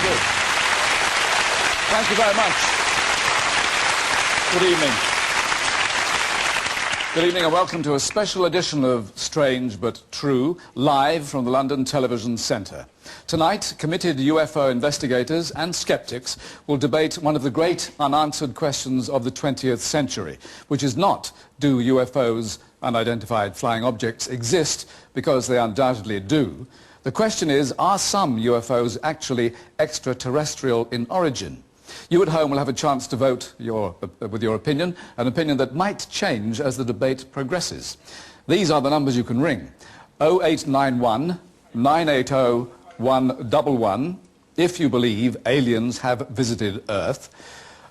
you. Thank you very much. Good evening. Good evening and welcome to a special edition of Strange But True, live from the London Television Centre. Tonight, committed UFO investigators and skeptics will debate one of the great unanswered questions of the 20th century, which is not, do UFOs, unidentified flying objects, exist, because they undoubtedly do. The question is, are some UFOs actually extraterrestrial in origin? You at home will have a chance to vote with your opinion, an opinion that might change as the debate progresses. These are the numbers you can ring. 0891 980 111 if you believe aliens have visited Earth.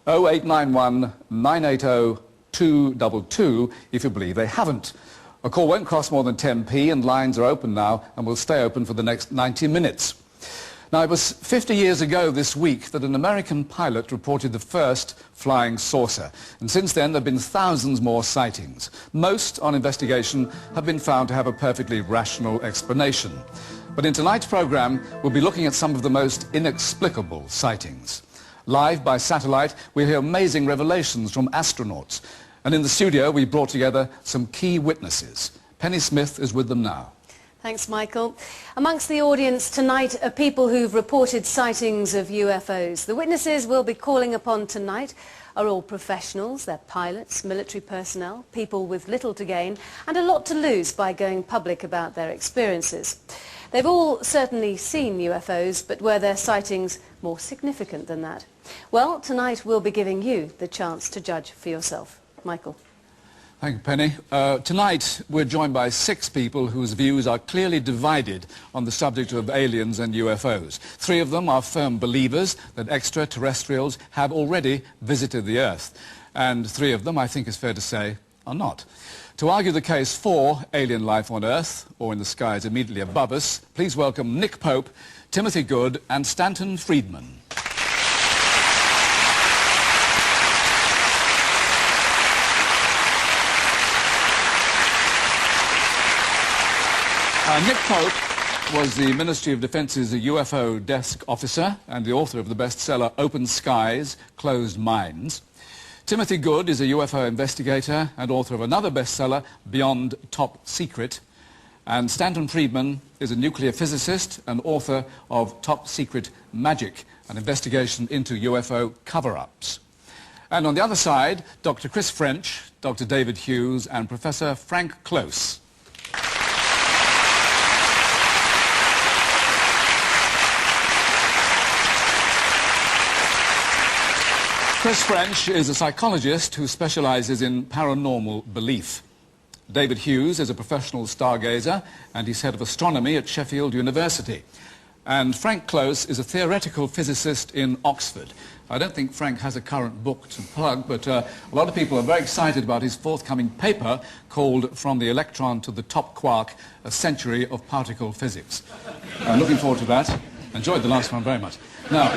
0891 980 222 if you believe they haven't. A call won't cost more than 10p and lines are open now and will stay open for the next 90 minutes. Now, it was 50 years ago this week that an American pilot reported the first flying saucer. And since then, there have been thousands more sightings. Most, on investigation, have been found to have a perfectly rational explanation. But in tonight's programme, we'll be looking at some of the most inexplicable sightings. Live by satellite, we'll hear amazing revelations from astronauts. And in the studio, we brought together some key witnesses. Penny Smith is with them now. Thanks, Michael. Amongst the audience tonight are people who've reported sightings of UFOs. The witnesses we'll be calling upon tonight are all professionals. They're pilots, military personnel, people with little to gain and a lot to lose by going public about their experiences. They've all certainly seen UFOs, but were their sightings more significant than that? Well, tonight we'll be giving you the chance to judge for yourself. Michael. Thank you, Penny. Tonight we're joined by 6 people whose views are clearly divided on the subject of aliens and UFOs. 3 of them are firm believers that extraterrestrials have already visited the Earth. And 3 of them, I think it's fair to say, are not. To argue the case for alien life on Earth, or in the skies immediately above us, please welcome Nick Pope, Timothy Good and Stanton Friedman. Nick Pope was the Ministry of Defence's UFO desk officer and the author of the bestseller Open Skies, Closed Minds. Timothy Good is a UFO investigator and author of another bestseller, Beyond Top Secret. And Stanton Friedman is a nuclear physicist and author of Top Secret Magic, an investigation into UFO cover-ups. And on the other side, Dr. Chris French, Dr. David Hughes and Professor Frank Close. Chris French is a psychologist who specializes in paranormal belief. David Hughes is a professional stargazer and he's head of astronomy at Sheffield University. And Frank Close is a theoretical physicist in Oxford. I don't think Frank has a current book to plug, but a lot of people are very excited about his forthcoming paper called From the Electron to the Top Quark, A Century of Particle Physics. I'm looking forward to that. Enjoyed the last one very much. Now,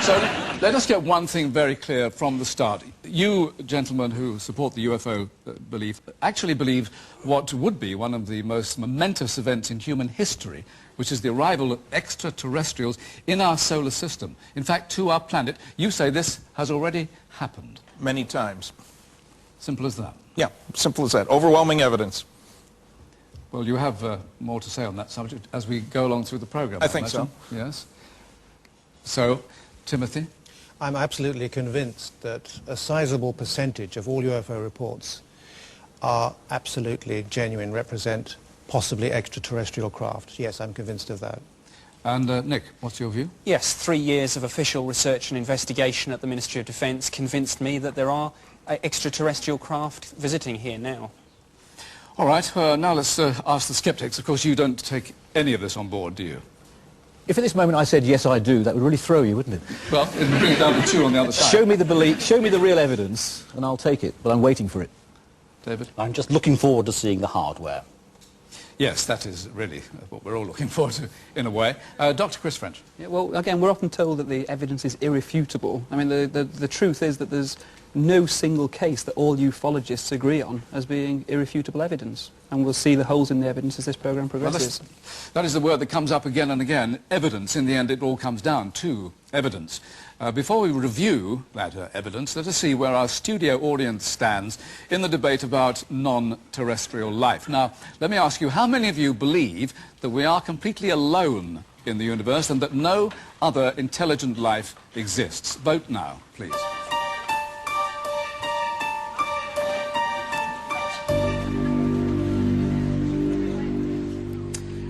so let us get one thing very clear from the start. You, gentlemen who support the UFO belief, actually believe what would be one of the most momentous events in human history, which is the arrival of extraterrestrials in our solar system. In fact, to our planet. You say this has already happened. Many times. Simple as that. Yeah, simple as that. Overwhelming evidence. Well, you have more to say on that subject as we go along through the program. I think so. Yes. So, Timothy? I'm absolutely convinced that a sizable percentage of all UFO reports are absolutely genuine, represent possibly extraterrestrial craft. Yes, I'm convinced of that. And Nick, what's your view? Yes, 3 years of official research and investigation at the Ministry of Defence convinced me that there are extraterrestrial craft visiting here now. All right, now let's ask the sceptics. Of course, you don't take any of this on board, do you? If at this moment I said, yes, I do, that would really throw you, wouldn't it? Well, it would bring it down to 2 on the other side. Show me the belief, show me the real evidence, and I'll take it, but I'm waiting for it. David? I'm just looking forward to seeing the hardware. Yes, that is really what we're all looking forward to, in a way. Dr. Chris French? Yeah, well, again, we're often told that the evidence is irrefutable. I mean, the truth is that there's no single case that all ufologists agree on as being irrefutable evidence. And we'll see the holes in the evidence as this programme progresses. Well, that is the word that comes up again and again, evidence. In the end, it all comes down to evidence. Before we review that evidence, let us see where our studio audience stands in the debate about non-terrestrial life. Now, let me ask you, how many of you believe that we are completely alone in the universe and that no other intelligent life exists? Vote now, please.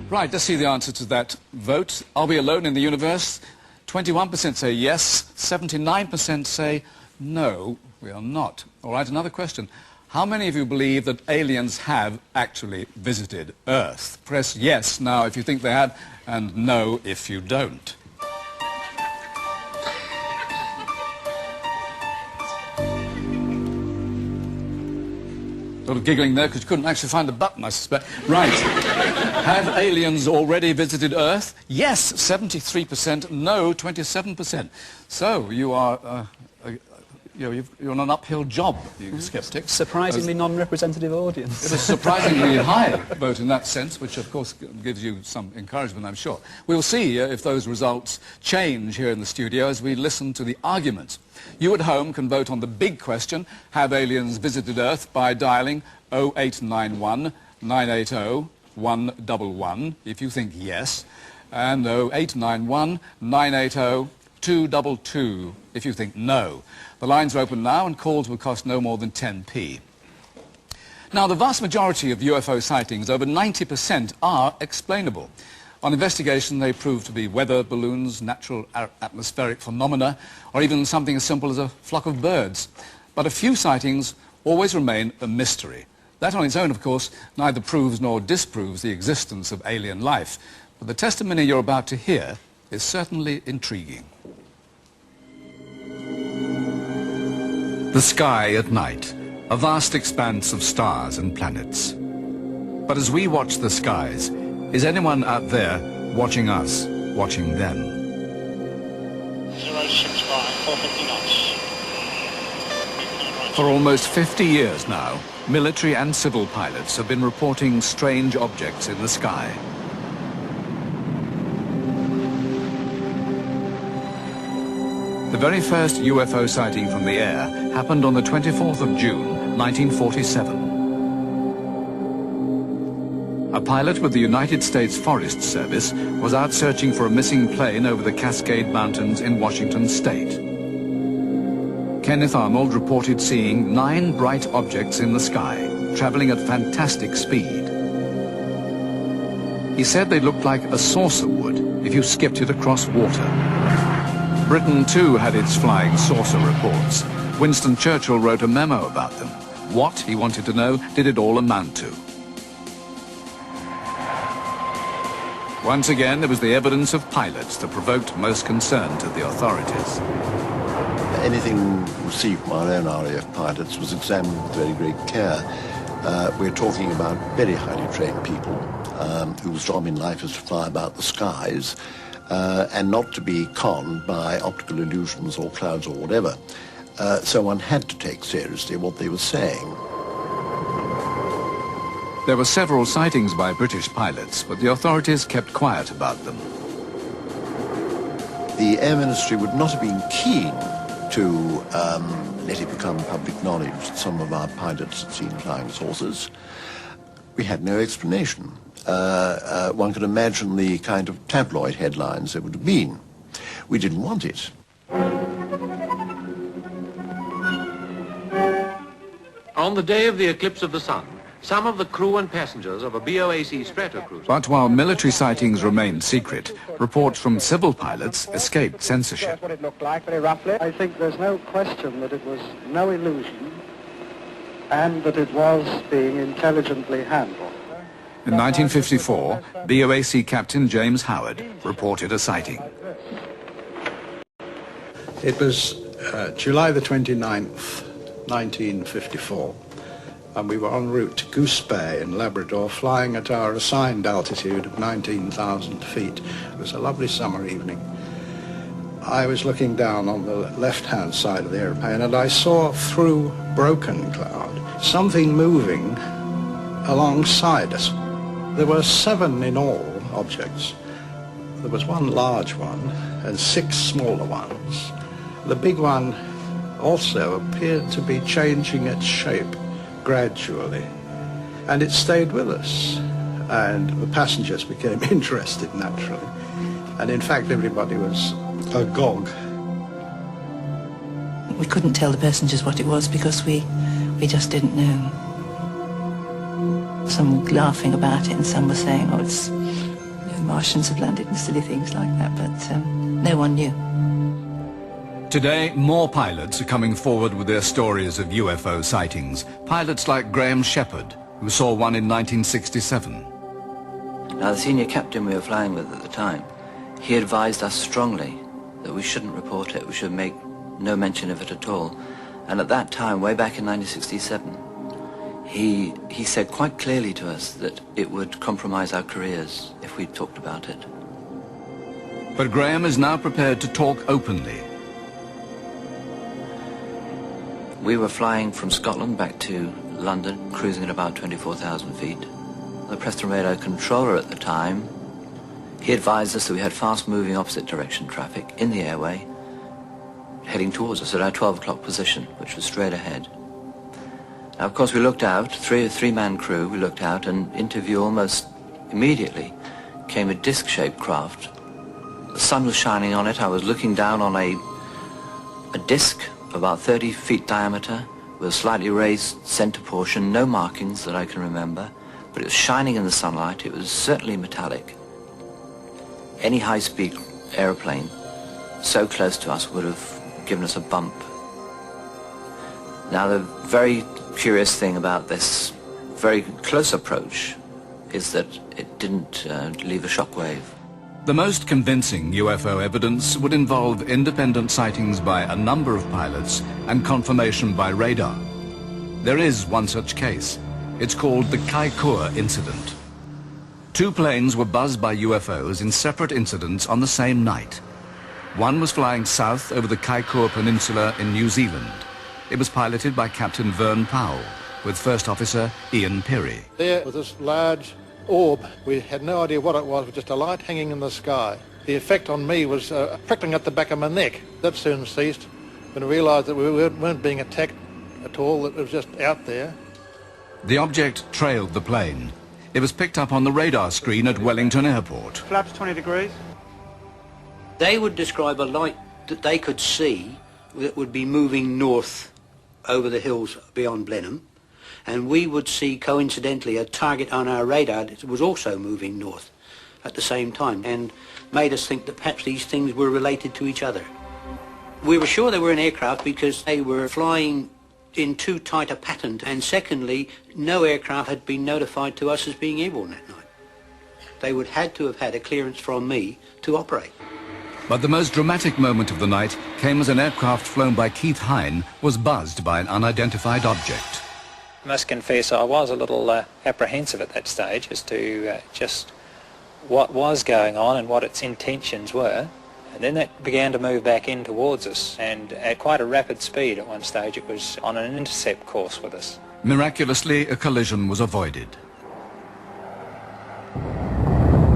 Right, let's see the answer to that vote. Are we alone in the universe? 21% say yes, 79% say no, we are not. All right, another question. How many of you believe that aliens have actually visited Earth? Press yes now if you think they have, and no if you don't. Sort of giggling there because you couldn't actually find the button, I suspect. Right. Have aliens already visited Earth? Yes, 73%. No, 27%. So you are, you're on an uphill job, you skeptics. Surprisingly non-representative audience. It's a surprisingly high vote in that sense, which of course gives you some encouragement, I'm sure. We'll see if those results change here in the studio as we listen to the arguments. You at home can vote on the big question, have aliens visited Earth, by dialing 0891 980 111 if you think yes, and 0891 980 222 if you think no. The lines are open now and calls will cost no more than 10p. Now, the vast majority of UFO sightings, over 90%, are explainable. On investigation, they prove to be weather balloons, natural atmospheric phenomena, or even something as simple as a flock of birds. But a few sightings always remain a mystery. That on its own, of course, neither proves nor disproves the existence of alien life. But the testimony you're about to hear is certainly intriguing. The sky at night, a vast expanse of stars and planets. But as we watch the skies, is anyone out there watching us, watching them? 065, 450 knots. For almost 50 years now, military and civil pilots have been reporting strange objects in the sky. The very first UFO sighting from the air happened on the 24th of June, 1947. A pilot with the United States Forest Service was out searching for a missing plane over the Cascade Mountains in Washington state. Kenneth Arnold reported seeing 9 bright objects in the sky, traveling at fantastic speed. He said they looked like a saucer would if you skipped it across water. Britain too had its flying saucer reports. Winston Churchill wrote a memo about them. What, he wanted to know, did it all amount to? Once again, it was the evidence of pilots that provoked most concern to the authorities. Anything received from our own RAF pilots was examined with very great care. We're talking about very highly trained people whose job in life is to fly about the skies and not to be conned by optical illusions or clouds or whatever. So one had to take seriously what they were saying. There were several sightings by British pilots, but the authorities kept quiet about them. The Air Ministry would not have been keen to let it become public knowledge that some of our pilots had seen flying saucers. We had no explanation. One could imagine the kind of tabloid headlines there would have been. We didn't want it. On the day of the eclipse of the sun, some of the crew and passengers of a BOAC stratocruiser... But while military sightings remained secret, reports from civil pilots escaped censorship. That's what it looked like, very roughly. I think there's no question that it was no illusion and that it was being intelligently handled. In 1954, BOAC Captain James Howard reported a sighting. It was July the 29th, 1954. And we were en route to Goose Bay in Labrador, flying at our assigned altitude of 19,000 feet. It was a lovely summer evening. I was looking down on the left-hand side of the airplane and I saw through broken cloud something moving alongside us. There were 7 in all objects. There was one large one and 6 smaller ones. The big one also appeared to be changing its shape gradually, and it stayed with us. And the passengers became interested, naturally. And in fact, everybody was agog. We couldn't tell the passengers what it was because we just didn't know. Some were laughing about it and some were saying, oh, it's the Martians have landed and silly things like that, but no one knew. Today, more pilots are coming forward with their stories of UFO sightings. Pilots like Graham Shepherd, who saw one in 1967. Now, the senior captain we were flying with at the time, he advised us strongly that we shouldn't report it, we should make no mention of it at all. And at that time, way back in 1967, he said quite clearly to us that it would compromise our careers if we talked about it. But Graham is now prepared to talk openly. We were flying from Scotland back to London, cruising at about 24,000 feet. The Preston radar controller at the time, he advised us that we had fast-moving opposite direction traffic in the airway, heading towards us at our 12 o'clock position, which was straight ahead. Now, of course, we looked out, three-man crew, we looked out, and into view almost immediately came a disc-shaped craft. The sun was shining on it. I was looking down on a disc of about 30 feet diameter with a slightly raised center portion, no markings that I can remember, but it was shining in the sunlight. It was certainly metallic. Any high-speed airplane so close to us would have given us a bump. Now, the very curious thing about this very close approach is that it didn't leave a shockwave. The most convincing UFO evidence would involve independent sightings by a number of pilots and confirmation by radar. There is one such case. It's called the Kaikoura incident. 2 planes were buzzed by UFOs in separate incidents on the same night. One was flying south over the Kaikoura Peninsula in New Zealand. It was piloted by Captain Vern Powell, with First Officer Ian Peary. There was this large orb. We had no idea what it was, just a light hanging in the sky. The effect on me was prickling at the back of my neck. That soon ceased when I realised that we weren't being attacked at all, that it was just out there. The object trailed the plane. It was picked up on the radar screen at Wellington Airport. Flaps 20 degrees. They would describe a light that they could see that would be moving north over the hills beyond Blenheim, and we would see coincidentally a target on our radar that was also moving north at the same time, and made us think that perhaps these things were related to each other. We were sure they were an aircraft because they were flying in too tight a pattern, and secondly, no aircraft had been notified to us as being airborne that night. They would had to have had a clearance from me to operate. But the most dramatic moment of the night came as an aircraft flown by Keith Hine was buzzed by an unidentified object. I must confess I was a little apprehensive at that stage as to just what was going on and what its intentions were. And then that began to move back in towards us, and at quite a rapid speed at one stage. It was on an intercept course with us. Miraculously, a collision was avoided.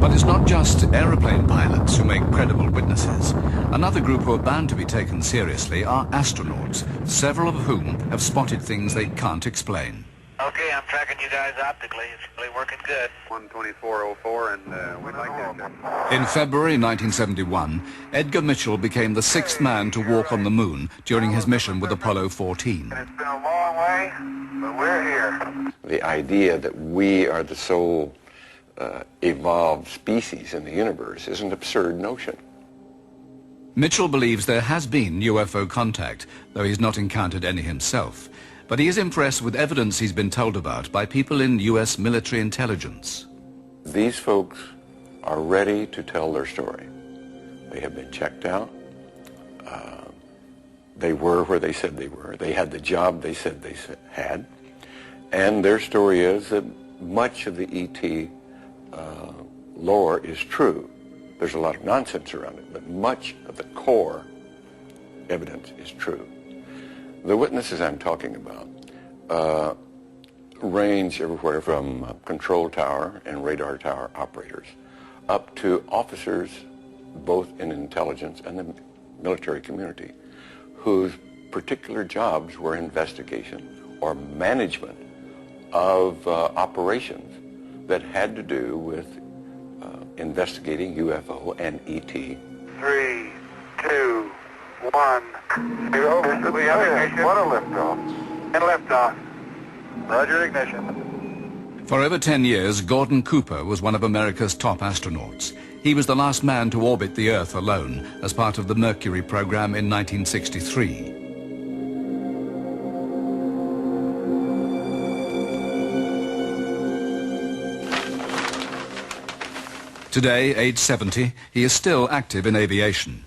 But it's not just aeroplane pilots who make credible witnesses. Another group who are bound to be taken seriously are astronauts, several of whom have spotted things they can't explain. Okay, I'm tracking you guys optically. It's really working good. 12404, and we'd like that. In February 1971, Edgar Mitchell became the 6th man to walk on the moon during his mission with Apollo 14. It's been a long way, but we're here. The idea that we are the sole evolved species in the universe is an absurd notion. Mitchell believes there has been UFO contact, though he's not encountered any himself. But he is impressed with evidence he's been told about by people in U.S. military intelligence. These folks are ready to tell their story. They have been checked out. They were where they said they were. They had the job they said they had. And their story is that much of the ET lore is true. There's a lot of nonsense around it, but much of the core evidence is true. The witnesses I'm talking about range everywhere from control tower and radar tower operators up to officers both in intelligence and the military community whose particular jobs were investigation or management of operations that had to do with investigating UFO and ET. 3, 2, 1. 0. This is the ignition. What a liftoff. And liftoff. Roger ignition. For over 10 years, Gordon Cooper was one of America's top astronauts. He was the last man to orbit the Earth alone as part of the Mercury program in 1963. Today, age 70, he is still active in aviation.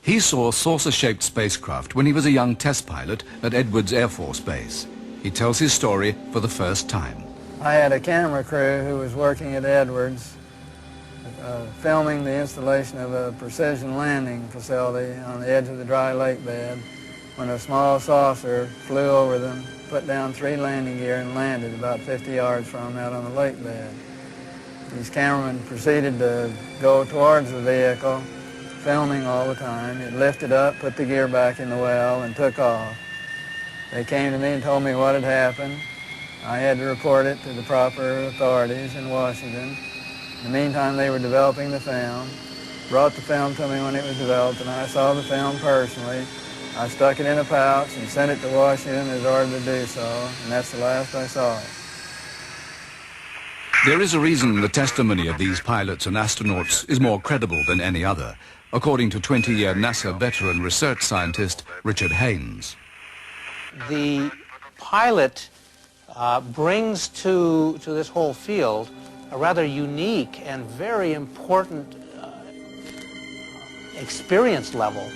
He saw saucer-shaped spacecraft when he was a young test pilot at Edwards Air Force Base. He tells his story for the first time. I had a camera crew who was working at Edwards, filming the installation of a precision landing facility on the edge of the dry lake bed when a small saucer flew over them, put down 3 landing gear and landed about 50 yards from them out on the lake bed. These cameramen proceeded to go towards the vehicle, filming all the time. It lifted up, put the gear back in the well, and took off. They came to me and told me what had happened. I had to report it to the proper authorities in Washington. In the meantime, they were developing the film, brought the film to me when it was developed, and I saw the film personally. I stuck it in a pouch and sent it to Washington as ordered to do so, and that's the last I saw it. There is a reason the testimony of these pilots and astronauts is more credible than any other, according to 20-year NASA veteran research scientist Richard Haynes. The pilot brings to this whole field a rather unique and very important experience level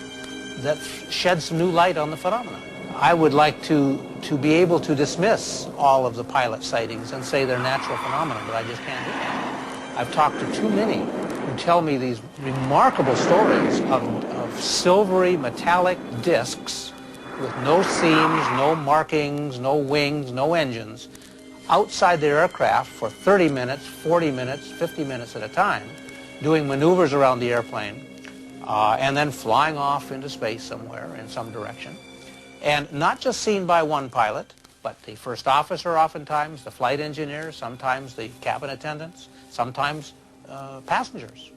that sheds some new light on the phenomenon. I would like to be able to dismiss all of the pilot sightings and say they're natural phenomena, but I just can't do that. I've talked to too many who tell me these remarkable stories of silvery metallic discs with no seams, no markings, no wings, no engines, outside their aircraft for 30 minutes, 40 minutes, 50 minutes at a time, doing maneuvers around the airplane, and then flying off into space somewhere in some direction. And not just seen by one pilot, but the first officer oftentimes, the flight engineer, sometimes the cabin attendants, sometimes passengers.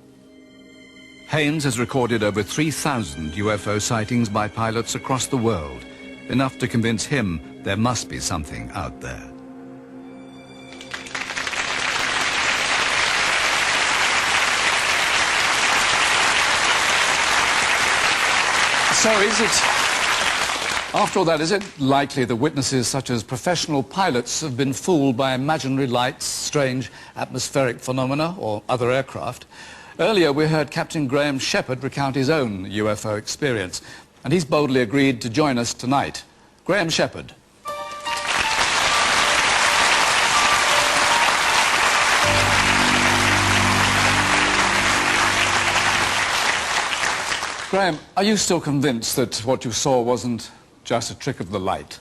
Haynes has recorded over 3,000 UFO sightings by pilots across the world, enough to convince him there must be something out there. So after all that, is it likely that witnesses such as professional pilots have been fooled by imaginary lights, strange atmospheric phenomena, or other aircraft? Earlier we heard Captain Graham Shepherd recount his own UFO experience, and he's boldly agreed to join us tonight. Graham Shepherd. Graham, are you still convinced that what you saw wasn't just a trick of the light?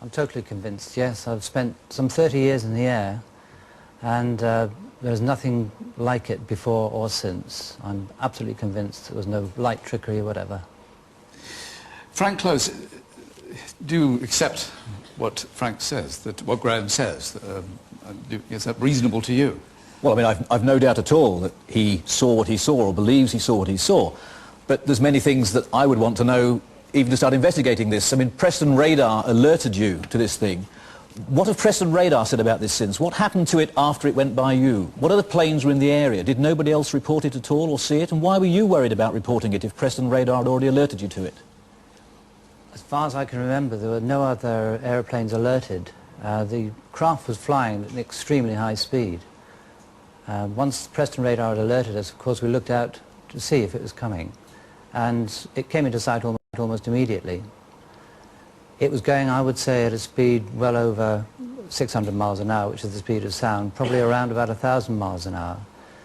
I'm totally convinced, yes. I've spent some 30 years in the air, and there's nothing like it before or since. I'm absolutely convinced there was no light trickery or whatever. Frank Close, do you accept what Frank says, what Graham says? Is that reasonable to you? Well, I mean, I've no doubt at all that he saw what he saw, or believes he saw what he saw. But there's many things that I would want to know even to start investigating this. I mean, Preston Radar alerted you to this thing. What have Preston Radar said about this since? What happened to it after it went by you? What other planes were in the area? Did nobody else report it at all or see it? And why were you worried about reporting it if Preston Radar had already alerted you to it? As far as I can remember, there were no other airplanes alerted. The craft was flying at an extremely high speed. Once Preston Radar had alerted us, of course, we looked out to see if it was coming. And it came into sight almost immediately. It was going, I would say, at a speed well over 600 miles an hour, which is the speed of sound, probably around about 1,000 miles an hour.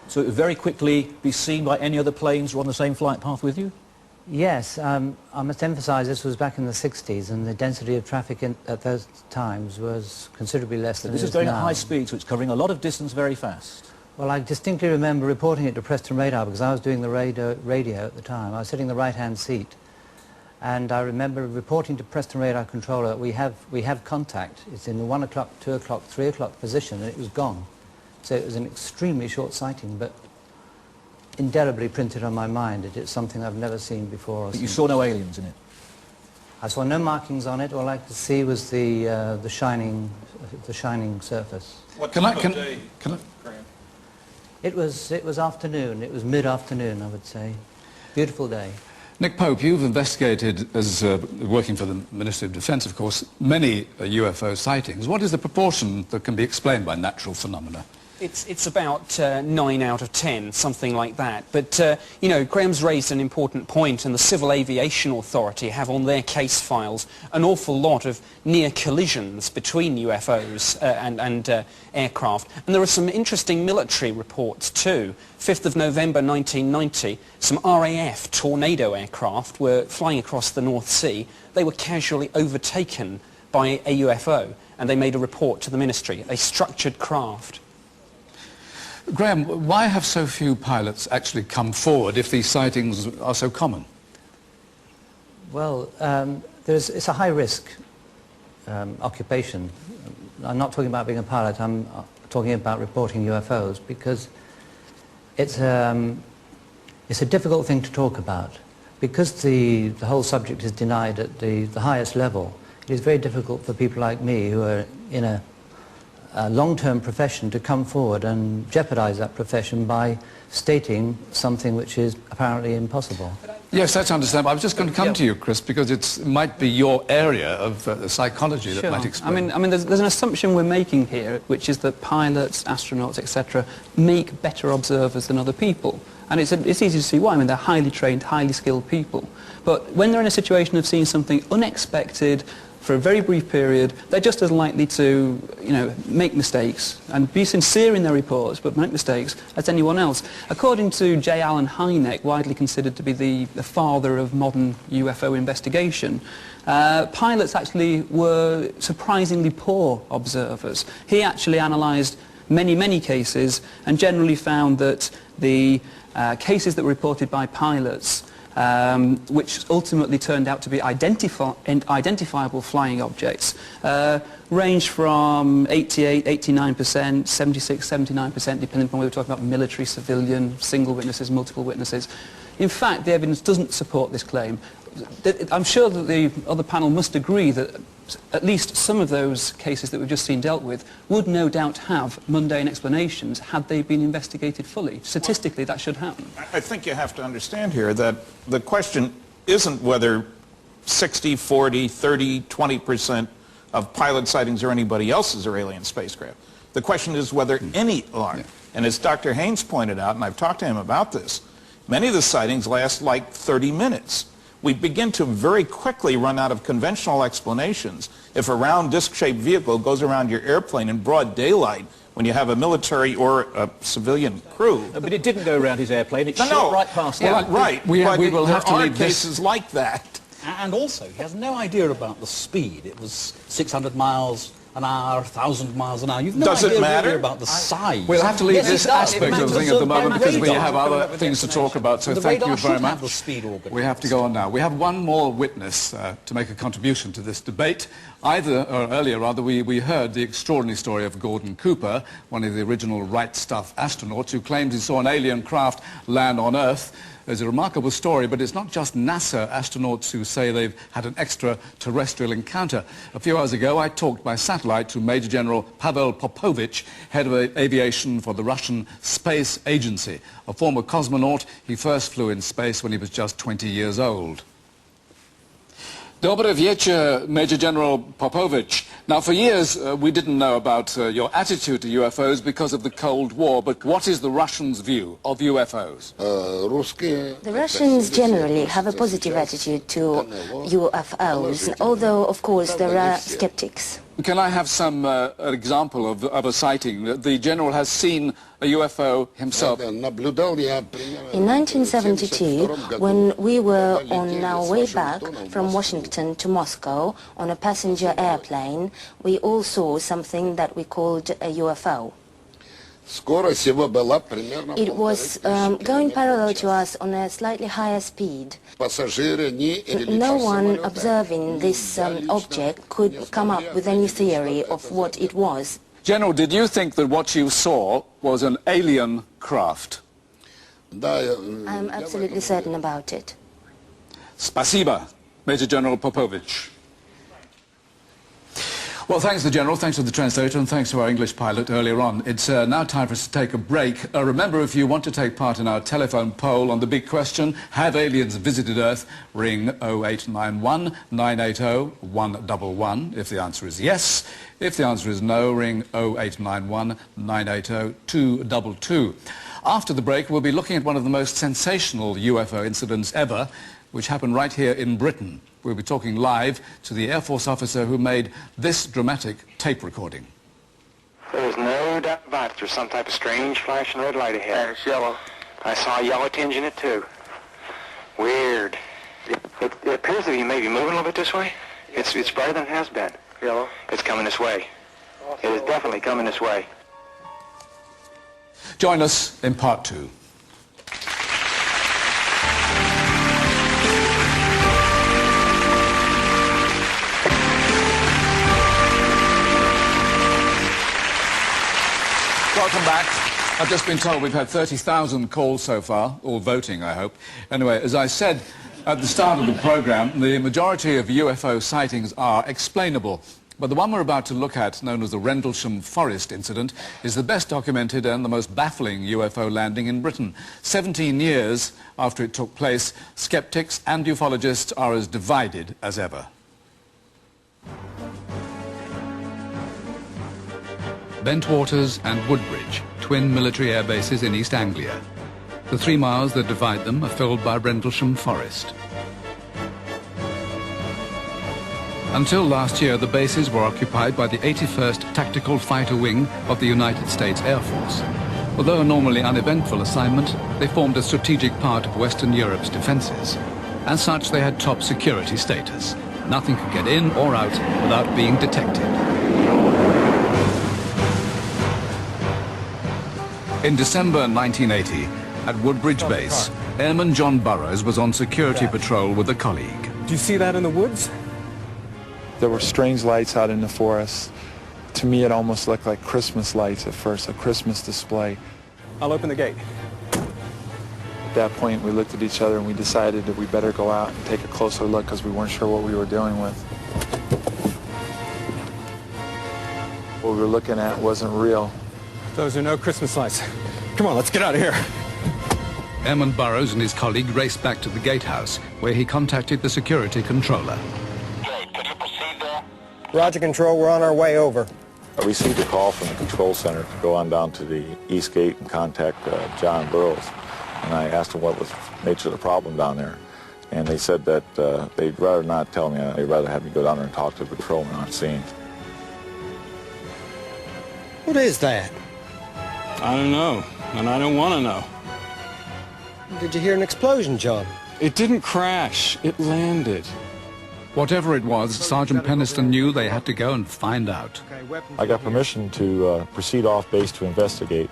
So it would very quickly be seen by any other planes who were on the same flight path with you? Yes, I must emphasise this was back in the 60s, and the density of traffic at those times was considerably less than it is now. This is going at high speeds, so it's covering a lot of distance very fast. Well, I distinctly remember reporting it to Preston Radar because I was doing the radio at the time. I was sitting in the right-hand seat, and I remember reporting to Preston Radar controller, we have contact. It's in the 1 o'clock, 2 o'clock, 3 o'clock position, and it was gone. So it was an extremely short sighting, but indelibly printed on my mind. It's something I've never seen before. But you saw no aliens in it? I saw no markings on it. All I could see was the shining surface. What time of day, Graham? It was afternoon. It was mid-afternoon, I would say. Beautiful day. Nick Pope, you've investigated, as working for the Ministry of Defence, of course, many UFO sightings. What is the proportion that can be explained by natural phenomena? It's about 9 out of 10, something like that. But, you know, Graham's raised an important point, and the Civil Aviation Authority have on their case files an awful lot of near collisions between UFOs and aircraft. And there are some interesting military reports too. 5th of November 1990, some RAF Tornado aircraft were flying across the North Sea. They were casually overtaken by a UFO, and they made a report to the Ministry, a structured craft. Graham, why have so few pilots actually come forward if these sightings are so common? Well, it's a high-risk occupation. I'm not talking about being a pilot, I'm talking about reporting UFOs, because it's a difficult thing to talk about. Because the whole subject is denied at the highest level, it is very difficult for people like me who are in a long-term profession to come forward and jeopardize that profession by stating something which is apparently impossible. Yes, that's understandable. I was just going to come to you, Chris, because it might be your area of psychology that might explain. I mean, there's an assumption we're making here, which is that pilots, astronauts, etc., make better observers than other people. And it's easy to see why. I mean, they're highly trained, highly skilled people. But when they're in a situation of seeing something unexpected, for a very brief period, they're just as likely to, you know, make mistakes and be sincere in their reports, but make mistakes as anyone else. According to J. Allen Hynek, widely considered to be the father of modern UFO investigation, pilots actually were surprisingly poor observers. He actually analysed many cases and generally found that the cases that were reported by pilots which ultimately turned out to be identifiable flying objects, range from 88, 89%, 76, 79%, depending upon whether we're talking about military, civilian, single witnesses, multiple witnesses. In fact, the evidence doesn't support this claim. I'm sure that the other panel must agree that at least some of those cases that we've just seen dealt with would no doubt have mundane explanations had they been investigated fully. Statistically, that should happen. I think you have to understand here that the question isn't whether 60, 40, 30, 20% of pilot sightings or anybody else's are alien spacecraft. The question is whether any are. Yeah. And as Dr. Haynes pointed out, and I've talked to him about this, many of the sightings last like 30 minutes. We begin to very quickly run out of conventional explanations if a round disc-shaped vehicle goes around your airplane in broad daylight when you have a military or a civilian crew. But it didn't go around his airplane, it shot right past him. Well, right, we will have to leave cases like that. And also, he has no idea about the speed. It was 600 miles an hour, 1,000 miles an hour. You've no idea really about the size. We'll have to leave this aspect of the thing at the moment because we have other things to talk about, so thank you very much. We have to go on now. We have one more witness to make a contribution to this debate. Earlier, we heard the extraordinary story of Gordon Cooper, one of the original Right Stuff astronauts, who claims he saw an alien craft land on Earth. There's a remarkable story, but it's not just NASA astronauts who say they've had an extraterrestrial encounter. A few hours ago, I talked by satellite to Major General Pavel Popovich, head of aviation for the Russian Space Agency. A former cosmonaut, he first flew in space when he was just 20 years old. Dobry wieczór, Major General Popovich. Now, for years, we didn't know about your attitude to UFOs because of the Cold War, but what is the Russians' view of UFOs? The Russians generally have a positive attitude to UFOs, although, of course, there are skeptics. Can I have some an example of a sighting? The General has seen a UFO himself. In 1972, when we were on our way back from Washington to Moscow on a passenger airplane, we all saw something that we called a UFO. It was going parallel to us on a slightly higher speed. No one observing this object could come up with any theory of what it was. General, did you think that what you saw was an alien craft? I'm absolutely certain about it. Spasiba, Major General Popovich. Well, thanks to the General, thanks to the translator, and thanks to our English pilot earlier on. It's now time for us to take a break. Remember, if you want to take part in our telephone poll on the big question, have aliens visited Earth, ring 0891 980 111 if the answer is yes. If the answer is no, ring 0891 980 222. After the break, we'll be looking at one of the most sensational UFO incidents ever, which happened right here in Britain. We'll be talking live to the Air Force officer who made this dramatic tape recording. There's no doubt about it. There's some type of strange flashing red light ahead. It's yellow. I saw a yellow tinge in it too. Weird. It appears to be maybe moving a little bit this way. It's brighter than it has been. Yellow. It's coming this way. It is definitely coming this way. Join us in part 2. Welcome back. I've just been told we've had 30,000 calls so far, all voting, I hope. Anyway, as I said at the start of the program, the majority of UFO sightings are explainable. But the one we're about to look at, known as the Rendlesham Forest incident, is the best documented and the most baffling UFO landing in Britain. 17 years after it took place, skeptics and ufologists are as divided as ever. Bentwaters and Woodbridge, twin military air bases in East Anglia. The 3 miles that divide them are filled by Rendlesham Forest. Until last year, the bases were occupied by the 81st Tactical Fighter Wing of the United States Air Force. Although a normally uneventful assignment, they formed a strategic part of Western Europe's defences. As such, they had top security status. Nothing could get in or out without being detected. In December 1980, at Woodbridge Base, Airman John Burroughs was on security patrol with a colleague. Do you see that in the woods? There were strange lights out in the forest. To me, it almost looked like Christmas lights at first, a Christmas display. I'll open the gate. At that point, we looked at each other and we decided that we better go out and take a closer look because we weren't sure what we were dealing with. What we were looking at wasn't real. Those are no Christmas lights. Come on, let's get out of here. Airman Burroughs and his colleague raced back to the gatehouse, where he contacted the security controller. Roger, Control, we're on our way over. I received a call from the control center to go on down to the east gate and contact John Burroughs. And I asked him what was the nature of the problem down there. And they said that they'd rather not tell me. They'd rather have me go down there and talk to the patrolman on scene. What is that? I don't know, and I don't want to know. Did you hear an explosion, John? It didn't crash. It landed. Whatever it was, Sergeant Penniston knew they had to go and find out. I got permission to proceed off base to investigate.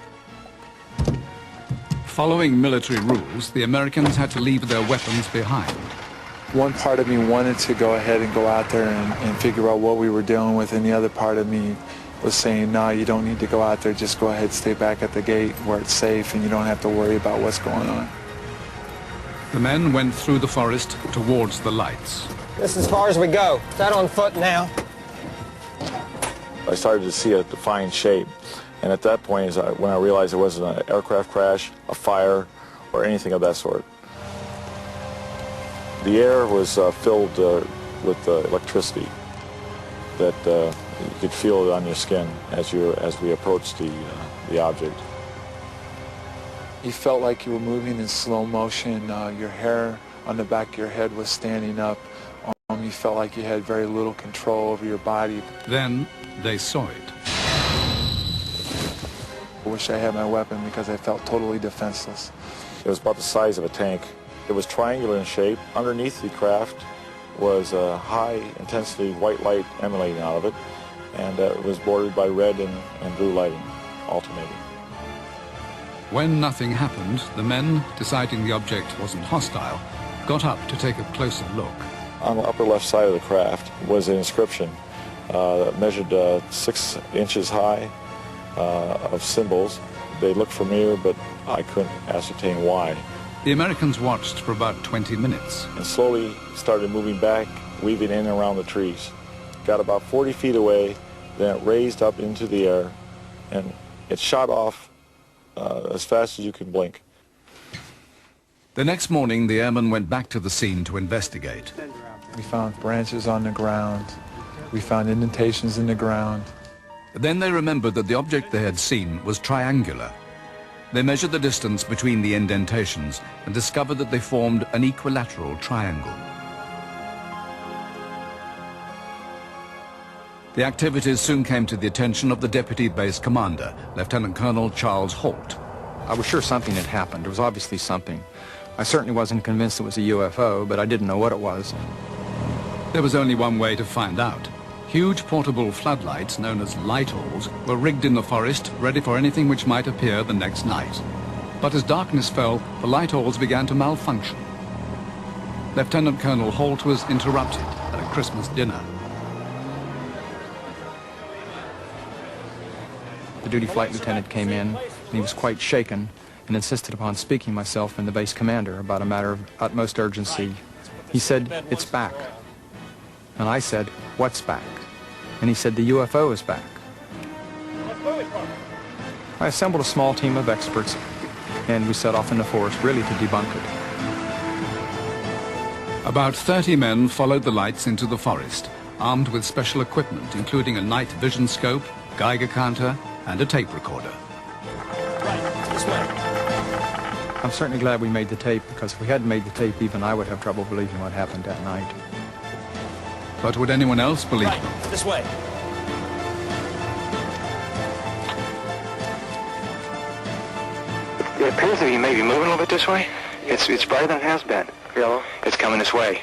Following military rules, the Americans had to leave their weapons behind. One part of me wanted to go ahead and go out there and figure out what we were dealing with, and the other part of me was saying, no, you don't need to go out there, just go ahead, stay back at the gate where it's safe and you don't have to worry about what's going on. The men went through the forest towards the lights. This is as far as we go. Is that on foot now? I started to see a defined shape, and at that point is when I realized it wasn't an aircraft crash, a fire, or anything of that sort. The air was filled with electricity that you could feel it on your skin as we approached the object. You felt like you were moving in slow motion. Your hair on the back of your head was standing up. You you felt like you had very little control over your body. Then they saw it. I wish I had my weapon because I felt totally defenseless. It was about the size of a tank. It was triangular in shape. Underneath the craft was a high-intensity white light emanating out of it, and it was bordered by red and blue lighting, alternating. When nothing happened, the men, deciding the object wasn't hostile, got up to take a closer look. On the upper left side of the craft was an inscription that measured 6 inches high of symbols. They looked familiar, but I couldn't ascertain why. The Americans watched for about 20 minutes. And slowly started moving back, weaving in and around the trees. Got about 40 feet away, then it raised up into the air, and it shot off as fast as you can blink. The next morning, the airmen went back to the scene to investigate. We found branches on the ground. We found indentations in the ground. Then they remembered that the object they had seen was triangular. They measured the distance between the indentations and discovered that they formed an equilateral triangle. The activities soon came to the attention of the Deputy Base Commander, Lieutenant Colonel Charles Holt. I was sure something had happened. There was obviously something. I certainly wasn't convinced it was a UFO, but I didn't know what it was. There was only one way to find out. Huge portable floodlights, known as light-alls, were rigged in the forest, ready for anything which might appear the next night. But as darkness fell, the light-alls began to malfunction. Lieutenant Colonel Holt was interrupted at a Christmas dinner. The duty flight lieutenant came in, and he was quite shaken and insisted upon speaking myself and the base commander about a matter of utmost urgency. He said, "It's back." And I said, "What's back?" And he said, "The UFO is back." I assembled a small team of experts, and we set off in the forest really to debunk it. About 30 men followed the lights into the forest, armed with special equipment, including a night vision scope, Geiger counter, and a tape recorder. Right, this way. I'm certainly glad we made the tape, because if we hadn't made the tape, even I would have trouble believing what happened that night. But would anyone else believe them? This way. It appears that you may be moving a little bit this way. It's brighter than it has been. Yellow. It's coming this way.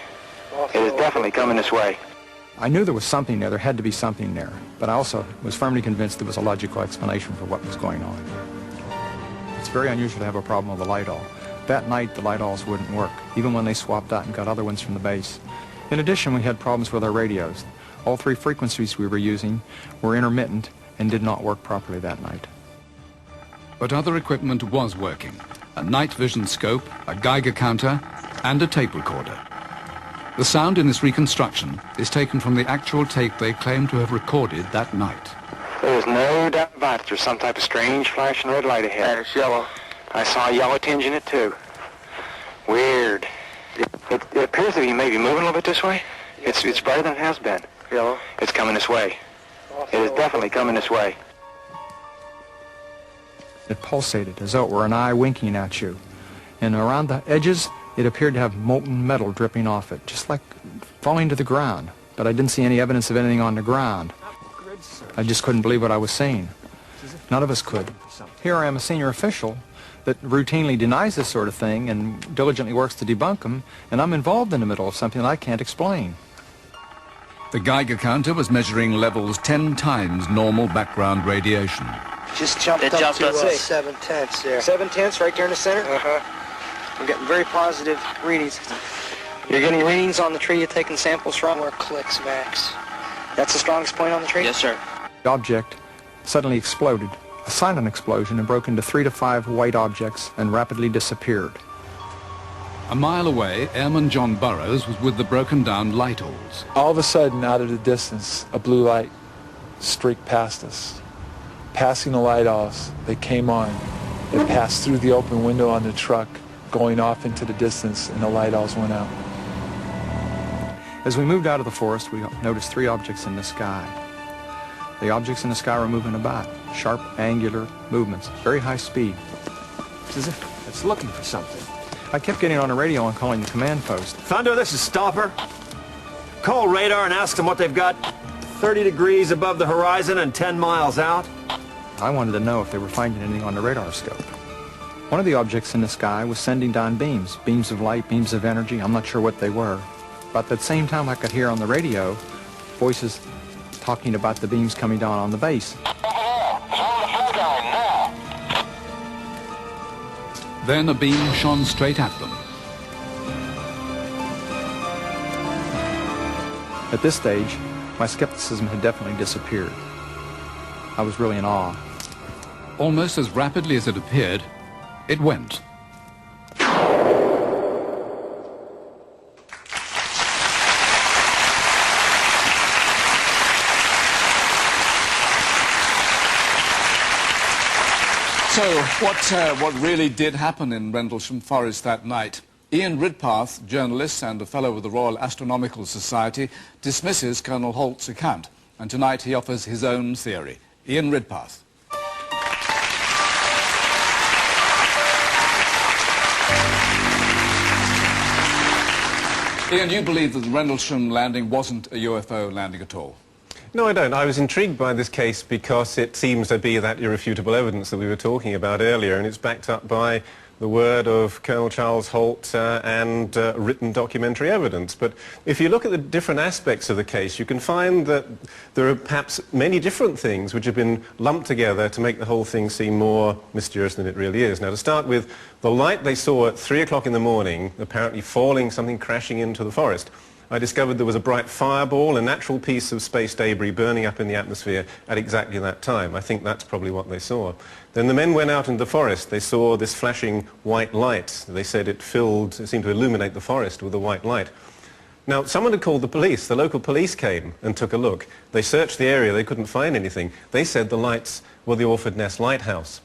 It is definitely coming this way. I knew there was something there. There had to be something there. But I also was firmly convinced there was a logical explanation for what was going on. It's very unusual to have a problem with a light-all. That night, the light-alls wouldn't work, even when they swapped out and got other ones from the base. In addition, we had problems with our radios. All 3 frequencies we were using were intermittent and did not work properly that night. But other equipment was working. A night vision scope, a Geiger counter, and a tape recorder. The sound in this reconstruction is taken from the actual tape they claim to have recorded that night. There's no doubt about it. There's some type of strange flashing red light ahead. And it's yellow. I saw a yellow tinge in it, too. Weird. It appears that you may be moving a little bit this way. It's brighter than it has been. Yellow. It's coming this way. It is definitely coming this way. It pulsated as though it were an eye winking at you. And around the edges, it appeared to have molten metal dripping off it, just like falling to the ground. But I didn't see any evidence of anything on the ground. I just couldn't believe what I was seeing. None of us could. Here I am, a senior official that routinely denies this sort of thing and diligently works to debunk them, and I'm involved in the middle of something that I can't explain. The Geiger counter was measuring levels 10 times normal background radiation. Just jumped up to 7/10 there. 7/10 right there in the center? Uh-huh. We're getting very positive readings. You're getting readings on the tree you're taking samples from? Where clicks max. That's the strongest point on the tree? Yes, sir. The object suddenly exploded, a silent explosion, and broke into 3 to 5 white objects and rapidly disappeared. A mile away, Airman John Burroughs was with the broken-down light-alls. All of a sudden, out of the distance, a blue light streaked past us. Passing the light-alls, they came on. It passed through the open window on the truck, going off into the distance, and the light-alls went out. As we moved out of the forest, we noticed 3 objects in the sky. The objects in the sky were moving about, sharp, angular movements, very high speed. It's as if it's looking for something. I kept getting on the radio and calling the command post. Thunder, this is Stopper. Call radar and ask them what they've got 30 degrees above the horizon and 10 miles out. I wanted to know if they were finding anything on the radar scope. One of the objects in the sky was sending down beams of light, beams of energy. I'm not sure what they were. But at the same time, I could hear on the radio voices talking about the beams coming down on the base. Then a beam shone straight at them. At this stage, my skepticism had definitely disappeared. I was really in awe. Almost as rapidly as it appeared, it went. So, what really did happen in Rendlesham Forest that night? Ian Ridpath, journalist and a fellow of the Royal Astronomical Society, dismisses Colonel Holt's account, and tonight he offers his own theory. Ian Ridpath. Ian, you believe that the Rendlesham landing wasn't a UFO landing at all? No, I don't. I was intrigued by this case because it seems to be that irrefutable evidence that we were talking about earlier, and it's backed up by the word of Colonel Charles Holt and written documentary evidence. But if you look at the different aspects of the case, you can find that there are perhaps many different things which have been lumped together to make the whole thing seem more mysterious than it really is. Now, to start with, the light they saw at 3 o'clock in the morning, apparently falling, something crashing into the forest. I discovered there was a bright fireball, a natural piece of space debris burning up in the atmosphere at exactly that time. I think that's probably what they saw. Then the men went out into the forest. They saw this flashing white light. They said it seemed to illuminate the forest with a white light. Now, someone had called the police. The local police came and took a look. They searched the area. They couldn't find anything. They said the lights were the Orford Ness Lighthouse.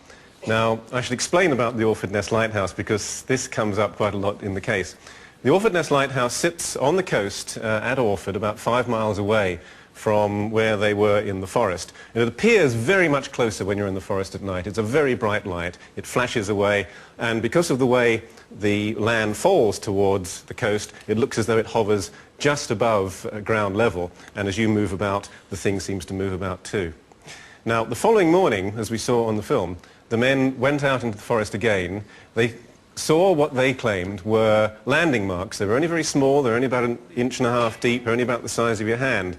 Now, I should explain about the Orford Ness Lighthouse because this comes up quite a lot in the case. The Orford Ness Lighthouse sits on the coast at Orford, about 5 miles away from where they were in the forest. And it appears very much closer when you're in the forest at night. It's a very bright light. It flashes away, and because of the way the land falls towards the coast, it looks as though it hovers just above ground level, and as you move about, the thing seems to move about too. Now, the following morning, as we saw on the film, the men went out into the forest again. They saw what they claimed were landing marks. They were only very small. They were only about 1.5 inches deep, only about the size of your hand.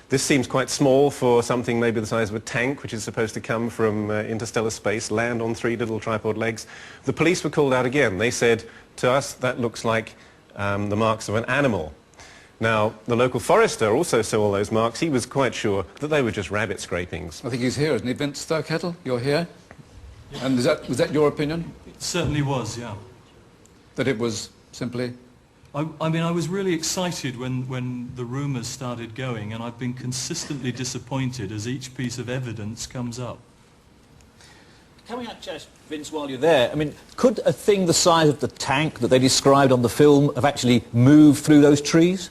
This seems quite small for something maybe the size of a tank, which is supposed to come from interstellar space, land on 3 little tripod legs. The police were called out again. They said to us, that looks like the marks of an animal. Now, the local forester also saw all those marks. He was quite sure that they were just rabbit scrapings. I think he's here, isn't he? Vince Thurkettle, you're here? Yeah. And was that your opinion? It certainly was, yeah. That it was simply? I mean, I was really excited when the rumours started going, and I've been consistently disappointed as each piece of evidence comes up. Can we just, Vince, while you're there, I mean, could a thing the size of the tank that they described on the film have actually moved through those trees?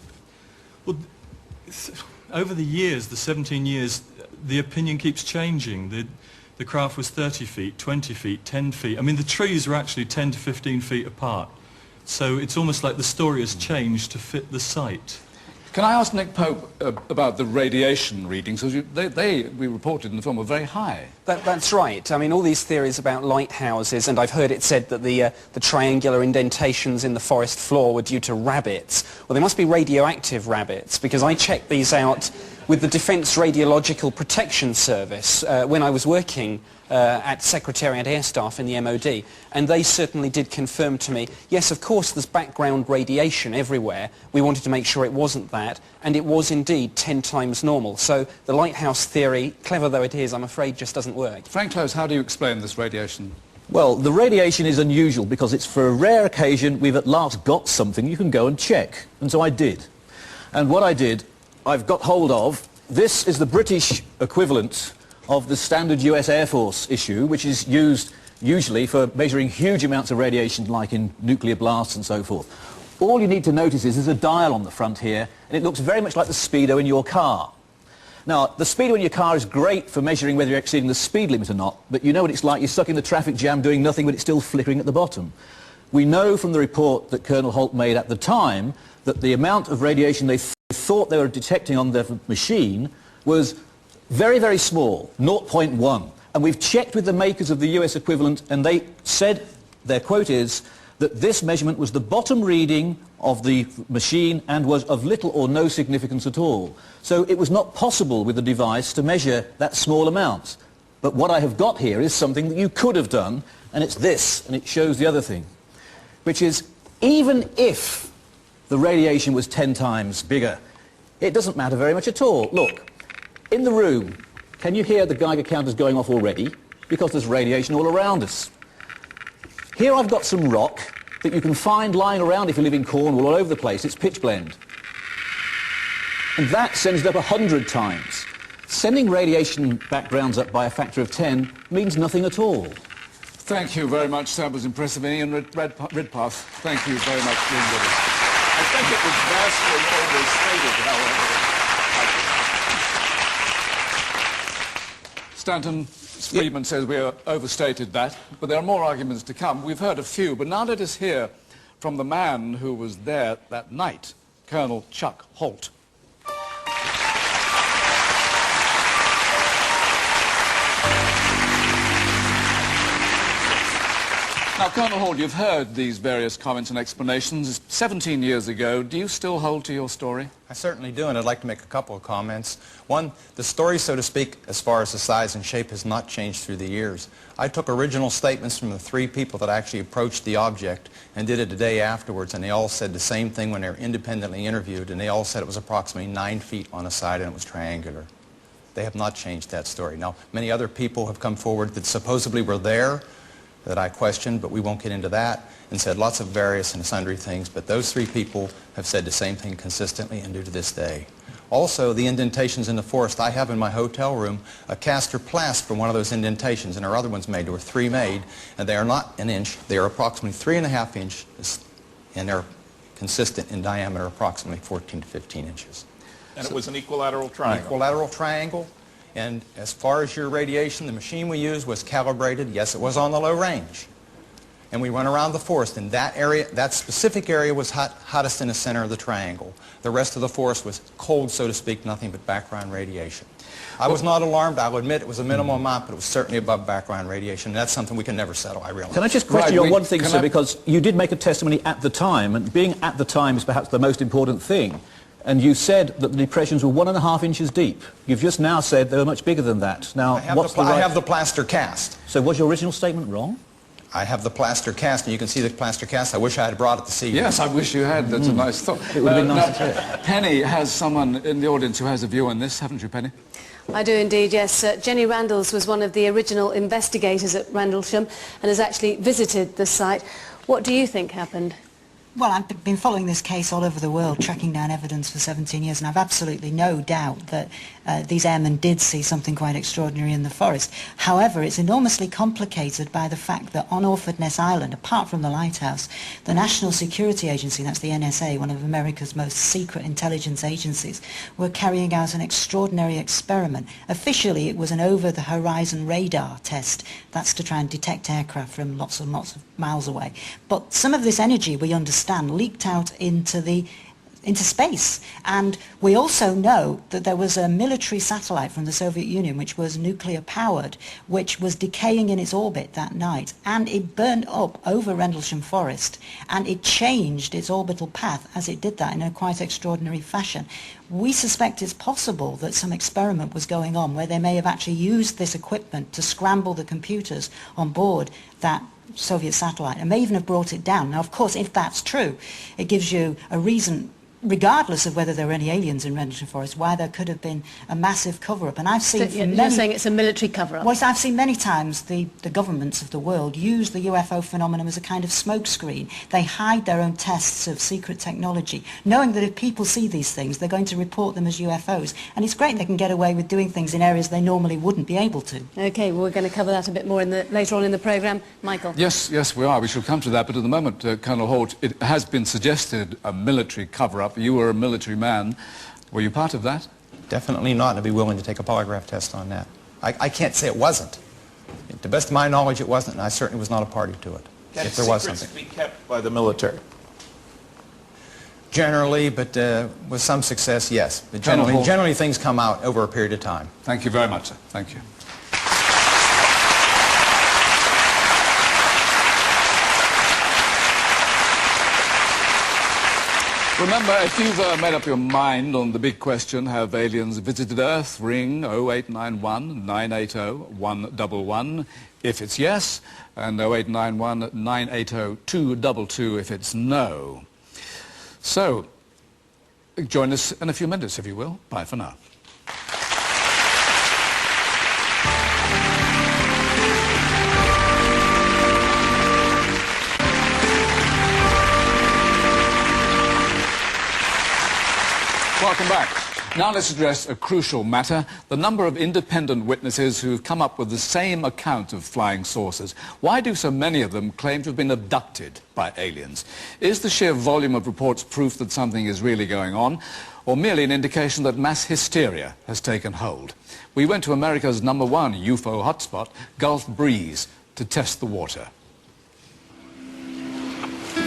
Well, over the years, the 17 years, the opinion keeps changing. The craft was 30 feet, 20 feet, 10 feet. I mean, the trees were actually 10 to 15 feet apart. So it's almost like the story has changed to fit the site. Can I ask Nick Pope about the radiation readings? Because we reported in the film, were very high. That's right. I mean, all these theories about lighthouses, and I've heard it said that the triangular indentations in the forest floor were due to rabbits. Well, they must be radioactive rabbits, because I checked these out with the Defence Radiological Protection Service when I was working at Secretariat Air Staff in the MOD, and they certainly did confirm to me, yes, of course, there's background radiation everywhere. We wanted to make sure it wasn't that, and it was indeed 10 times normal. So the lighthouse theory, clever though it is, I'm afraid just doesn't work. Frank Close, how do you explain this radiation? Well, the radiation is unusual because it's for a rare occasion we've at last got something you can go and check. And so I did. And what I did, I've got hold of, this is the British equivalent of the standard US Air Force issue, which is used usually for measuring huge amounts of radiation, like in nuclear blasts and so forth. All you need to notice is there's a dial on the front here, and it looks very much like the speedo in your car. Now, the speedo in your car is great for measuring whether you're exceeding the speed limit or not, but you know what it's like. You're stuck in the traffic jam doing nothing, but it's still flickering at the bottom. We know from the report that Colonel Holt made at the time that the amount of radiation they thought they were detecting on their machine was very, very small, 0.1. And we've checked with the makers of the US equivalent, and they said, their quote is, that this measurement was the bottom reading of the machine and was of little or no significance at all. So it was not possible with the device to measure that small amount. But what I have got here is something that you could have done, and it's this, and it shows the other thing, which is even if the radiation was 10 times bigger, it doesn't matter very much at all. Look, in the room, can you hear the Geiger counters going off already? Because there's radiation all around us. Here I've got some rock that you can find lying around if you live in Cornwall all over the place. It's pitch blende. And that sends it up 100 times. Sending radiation backgrounds up by a factor of 10 means nothing at all. Thank you very much. That was impressive. Ian Ridpath, thank you very much for being with us. I think it was vastly overstated, however. Stanton Friedman says we overstated that, but there are more arguments to come. We've heard a few, but now let us hear from the man who was there that night, Colonel Chuck Holt. Now, Colonel Holt, you've heard these various comments and explanations. 17 years ago, do you still hold to your story? I certainly do, and I'd like to make a couple of comments. One, the story, so to speak, as far as the size and shape has not changed through the years. I took original statements from the 3 people that actually approached the object and did it a day afterwards, and they all said the same thing when they were independently interviewed, and they all said it was approximately 9 feet on a side and it was triangular. They have not changed that story. Now, many other people have come forward that supposedly were there, that I questioned, but we won't get into that, and said lots of various and sundry things, but those 3 people have said the same thing consistently and do to this day. Also, the indentations in the forest. I have in my hotel room a castor plast from one of those indentations, and there are other ones made. There were 3 made, and they are not an inch. They are approximately 3.5 inches, and they're consistent in diameter, approximately 14 to 15 inches. And it was an equilateral triangle. Equilateral triangle. And as far as your radiation, the machine we used was calibrated. Yes, it was on the low range. And we went around the forest, and that area, that specific area was hottest in the center of the triangle. The rest of the forest was cold, so to speak, nothing but background radiation. I was not alarmed. I'll admit it was a minimal amount, but it was certainly above background radiation. And that's something we can never settle, I realize. Can I just question you on one thing, sir, because you did make a testimony at the time, and being at the time is perhaps the most important thing. And you said that the depressions were 1.5 inches deep. You've just now said they were much bigger than that. Now, I have the plaster cast. So was your original statement wrong? I have the plaster cast, and you can see the plaster cast. I wish I had brought it this evening. Yes, I wish you had. That's a nice thought. It would have been nice to hear. Penny has someone in the audience who has a view on this, haven't you, Penny? I do indeed, yes. Jenny Randalls was one of the original investigators at Rendlesham and has actually visited the site. What do you think happened? Well, I've been following this case all over the world, tracking down evidence for 17 years, and I've absolutely no doubt that these airmen did see something quite extraordinary in the forest. However, it's enormously complicated by the fact that on Orfordness Island, apart from the lighthouse, the National Security Agency, that's the NSA, one of America's most secret intelligence agencies, were carrying out an extraordinary experiment. Officially, it was an over-the-horizon radar test. That's to try and detect aircraft from lots and lots of miles away. But some of this energy, we understand, leaked out into space. And we also know that there was a military satellite from the Soviet Union which was nuclear powered, which was decaying in its orbit that night, and it burned up over Rendlesham Forest, and it changed its orbital path as it did that in a quite extraordinary fashion. We suspect it's possible that some experiment was going on where they may have actually used this equipment to scramble the computers on board that Soviet satellite, and may even have brought it down. Now, of course, if that's true, it gives you a reason, regardless of whether there were any aliens in Rendlesham Forest, why there could have been a massive cover-up. And I've seen... So you're saying it's a military cover-up? Well, I've seen many times the governments of the world use the UFO phenomenon as a kind of smokescreen. They hide their own tests of secret technology, knowing that if people see these things, they're going to report them as UFOs. And it's great they can get away with doing things in areas they normally wouldn't be able to. OK, well, we're going to cover that a bit more later on in the programme. Michael? Yes, we are. We shall come to that. But at the moment, Colonel Holt, it has been suggested a military cover-up. You were a military man. Were you part of that? Definitely not. I'd be willing to take a polygraph test on that. I can't say it wasn't. To the best of my knowledge, it wasn't, and I certainly was not a party to it. Can if there was secrets something. be kept by the military? Generally, but with some success, yes. But generally things come out over a period of time. Thank you very much, sir. Thank you. Remember, if you've made up your mind on the big question, have aliens visited Earth, ring 0891 980 111 if it's yes, and 0891 980 222 if it's no. So, join us in a few minutes, if you will. Bye for now. Welcome back. Now let's address a crucial matter, the number of independent witnesses who've come up with the same account of flying saucers. Why do so many of them claim to have been abducted by aliens? Is the sheer volume of reports proof that something is really going on, or merely an indication that mass hysteria has taken hold? We went to America's #1 UFO hotspot, Gulf Breeze, to test the water.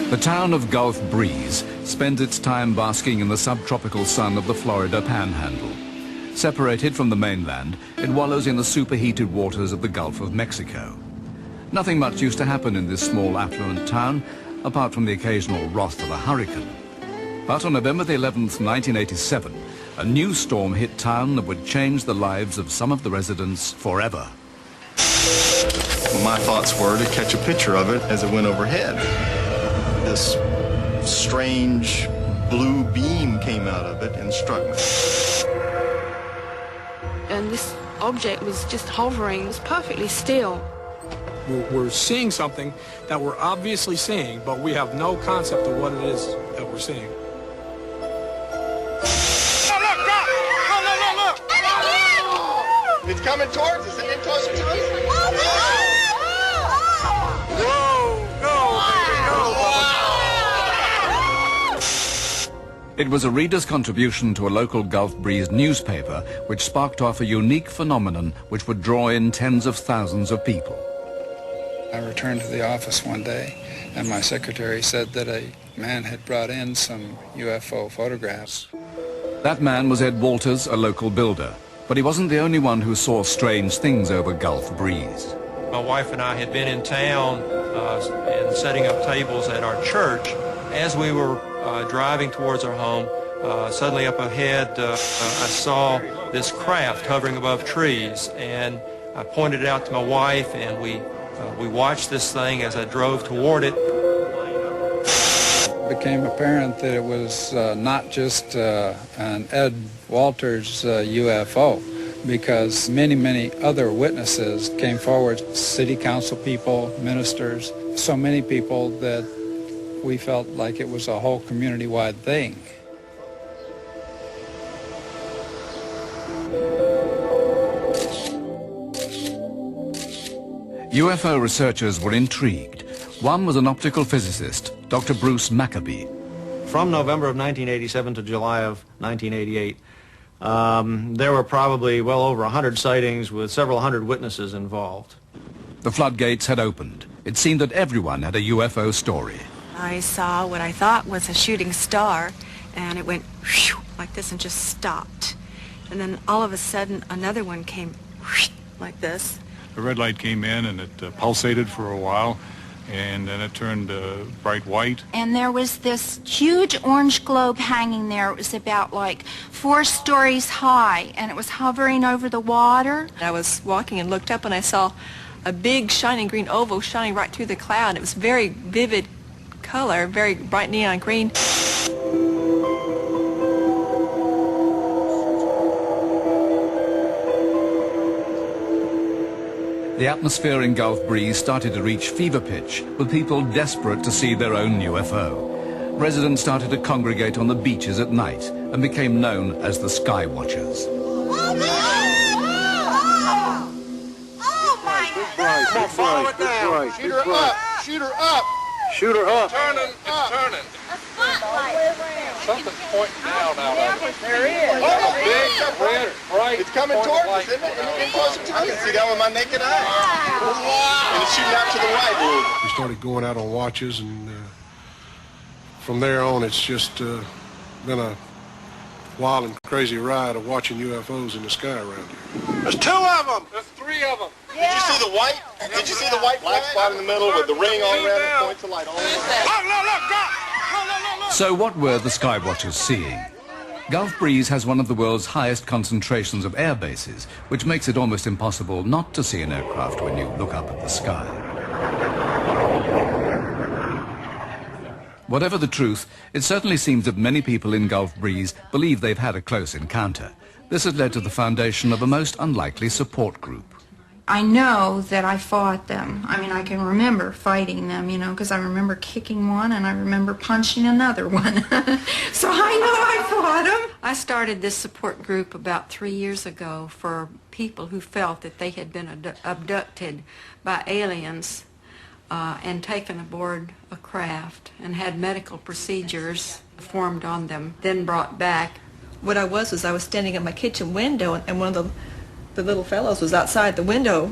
The town of Gulf Breeze spends its time basking in the subtropical sun of the Florida Panhandle. Separated from the mainland, it wallows in the superheated waters of the Gulf of Mexico. Nothing much used to happen in this small affluent town, apart from the occasional wrath of a hurricane. But on November the 11th, 1987, a new storm hit town that would change the lives of some of the residents forever. My thoughts were to catch a picture of it as it went overhead. This strange blue beam came out of it and struck me. And this object was just hovering, it was perfectly still. We're seeing something that we're obviously seeing, but we have no concept of what it is that we're seeing. Oh, look, drop! Oh, look! It's coming towards us, and closer to us. It was a reader's contribution to a local Gulf Breeze newspaper which sparked off a unique phenomenon which would draw in tens of thousands of people. I returned to the office one day and my secretary said that a man had brought in some UFO photographs. That man was Ed Walters, a local builder, but he wasn't the only one who saw strange things over Gulf Breeze. My wife and I had been in town and setting up tables at our church. As we were driving towards our home, suddenly up ahead I saw this craft hovering above trees, and I pointed it out to my wife, and we watched this thing as I drove toward it. It became apparent that it was not just an Ed Walters UFO, because many other witnesses came forward, city council people, ministers, so many people that we felt like it was a whole community-wide thing. UFO researchers were intrigued. One was an optical physicist, Dr. Bruce Maccabee. From November of 1987 to July of 1988, there were probably well over 100 sightings with several hundred witnesses involved. The floodgates had opened. It seemed that everyone had a UFO story. I saw what I thought was a shooting star, and it went whew, like this and just stopped. And then all of a sudden, another one came whew, like this. The red light came in, and it pulsated for a while, and then it turned bright white. And there was this huge orange globe hanging there. It was about like 4 stories high, and it was hovering over the water. I was walking and looked up, and I saw a big shining green oval shining right through the cloud. It was very vivid color, very bright neon green. The atmosphere in Gulf Breeze started to reach fever pitch, with people desperate to see their own UFO. Residents started to congregate on the beaches at night and became known as the Sky Watchers. Come on, follow it down. Shoot her up. Shoot her up. Shoot her up. Turning. It's turning. Something's pointing down out of it. There is. Oh, big, red, bright. It's coming towards us, isn't it? It's getting closer to us. I can see that with my naked eye. Wow. And it's shooting out to the right. We started going out on watches and from there on, it's just been a wild and crazy ride of watching UFOs in the sky around here. There's 2 of them! There's 3 of them! Did you see the white? Did you see the white black spot in the middle with the ring all around it points the light all the way? Look, drop! So what were the skywatchers seeing? Gulf Breeze has one of the world's highest concentrations of air bases, which makes it almost impossible not to see an aircraft when you look up at the sky. Whatever the truth, it certainly seems that many people in Gulf Breeze believe they've had a close encounter. This has led to the foundation of a most unlikely support group. I know that I fought them. I mean, I can remember fighting them, you know, because I remember kicking one and I remember punching another one. So I know I fought them. I started this support group about 3 years ago for people who felt that they had been abducted by aliens and taken aboard a craft and had medical procedures performed on them, then brought back. What I was standing at my kitchen window, and one of the little fellows was outside the window,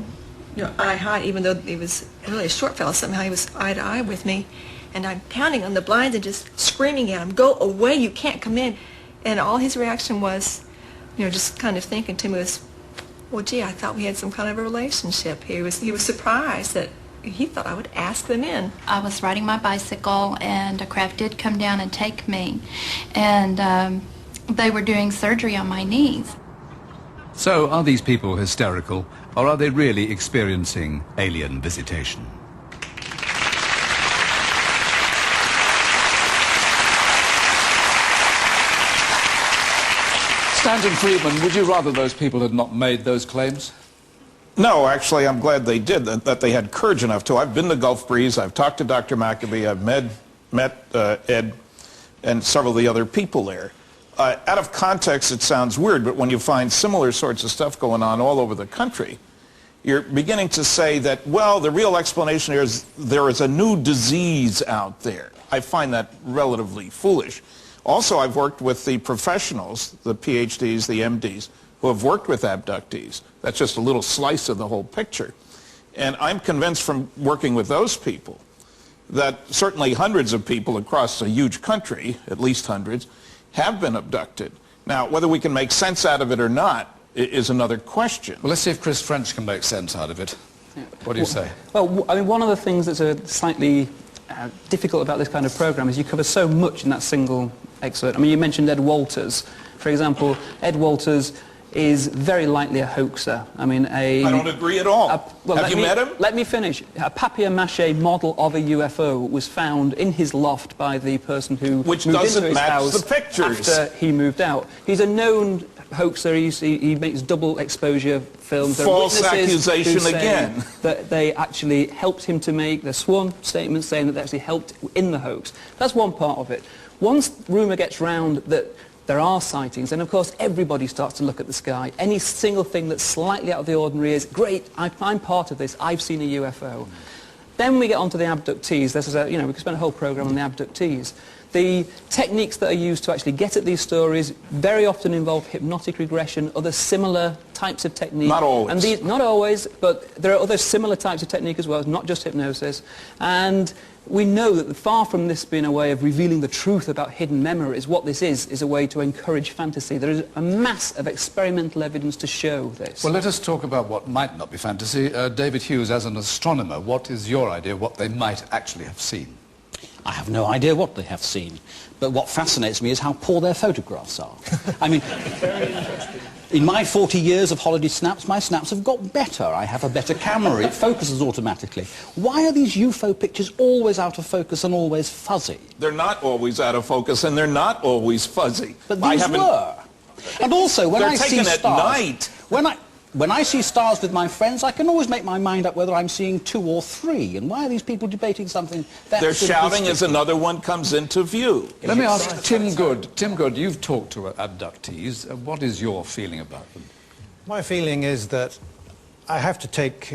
you know, eye high, even though he was really a short fellow. Somehow he was eye to eye with me, and I'm pounding on the blinds and just screaming at him, "Go away, you can't come in." And all his reaction was, you know, just kind of thinking to me was, well, gee, I thought we had some kind of a relationship. He was surprised that he thought I would ask them in. I was riding my bicycle and a craft did come down and take me, and they were doing surgery on my knees. So are these people hysterical, or are they really experiencing alien visitation? Stanton Friedman, would you rather those people had not made those claims? No, actually, I'm glad they did, that they had courage enough to. I've been to Gulf Breeze, I've talked to Dr. McAbee, I've met Ed and several of the other people there. Out of context, it sounds weird, but when you find similar sorts of stuff going on all over the country, you're beginning to say that, well, the real explanation here is there is a new disease out there. I find that relatively foolish. Also, I've worked with the professionals, the PhDs, the MDs, who have worked with abductees. That's just a little slice of the whole picture. And I'm convinced from working with those people that certainly hundreds of people across a huge country, at least hundreds, have been abducted. Now, whether we can make sense out of it or not is another question. Well, let's see if Chris French can make sense out of it. Yeah. What do you say? Well, I mean, one of the things that's slightly difficult about this kind of program is you cover so much in that single excerpt. I mean, you mentioned Ed Walters. For example, Ed Walters is very likely a hoaxer. I mean, I don't agree at all. Have you met him? Let me finish. A papier-mâché model of a UFO was found in his loft by the person who Which moved doesn't into his match house the pictures. after he moved out. He's a known hoaxer. He makes double exposure films. False accusation again. That they actually helped him to make. There's sworn statements saying that they actually helped in the hoax. That's one part of it. Once rumour gets round that there are sightings, and of course everybody starts to look at the sky. Any single thing that's slightly out of the ordinary is, great, I'm part of this, I've seen a UFO. Then we get onto the abductees. This is we could spend a whole program on the abductees. The techniques that are used to actually get at these stories very often involve hypnotic regression, other similar types of techniques. Not always. And these, not always, but there are other similar types of technique as well, not just hypnosis. And we know that far from this being a way of revealing the truth about hidden memories, what this is a way to encourage fantasy. There is a mass of experimental evidence to show this. Well, let us talk about what might not be fantasy. David Hughes, as an astronomer, what is your idea of what they might actually have seen? I have no idea what they have seen, but what fascinates me is how poor their photographs are. I mean, in my 40 years of holiday snaps, my snaps have got better. I have a better camera. It focuses automatically. Why are these UFO pictures always out of focus and always fuzzy? They're not always out of focus, and they're not always fuzzy. But these were. And also, when I see stars... They're taken at night. When I see stars with my friends, I can always make my mind up whether I'm seeing 2 or 3. And why are these people debating something that They're shouting as another one comes into view. Let me ask Tim Good. Tim Good, you've talked to abductees. What is your feeling about them? My feeling is that I have to take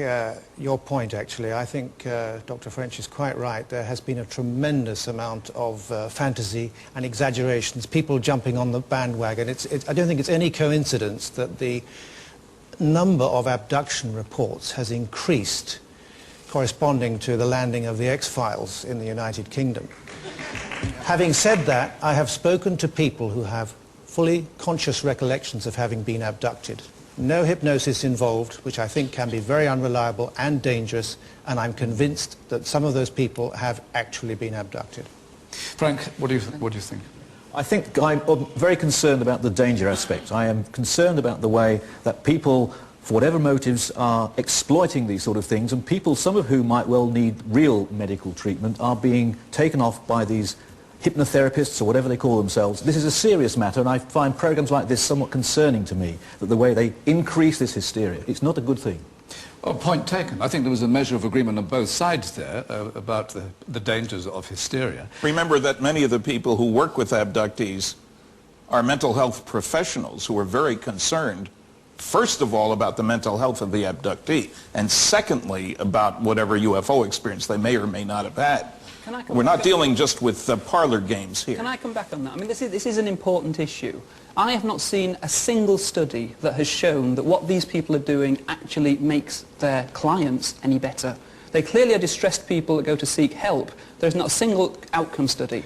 your point, actually. I think Dr. French is quite right. There has been a tremendous amount of fantasy and exaggerations, people jumping on the bandwagon. I don't think it's any coincidence that the number of abduction reports has increased corresponding to the landing of the X-Files in the United Kingdom. Having said that, I have spoken to people who have fully conscious recollections of having been abducted. No hypnosis involved, which I think can be very unreliable and dangerous, and I'm convinced that some of those people have actually been abducted. Frank, what do you think? I think I'm very concerned about the danger aspect. I am concerned about the way that people, for whatever motives, are exploiting these sort of things, and people, some of whom might well need real medical treatment, are being taken off by these hypnotherapists or whatever they call themselves. This is a serious matter, and I find programs like this somewhat concerning to me, that the way they increase this hysteria. It's not a good thing. Well, point taken. I think there was a measure of agreement on both sides there about the dangers of hysteria. Remember that many of the people who work with abductees are mental health professionals who are very concerned, first of all, about the mental health of the abductee, and secondly, about whatever UFO experience they may or may not have had. We're not dealing just with parlor games here. Can I come back on that? I mean, this is an important issue. I have not seen a single study that has shown that what these people are doing actually makes their clients any better. They clearly are distressed people that go to seek help. There's not a single outcome study.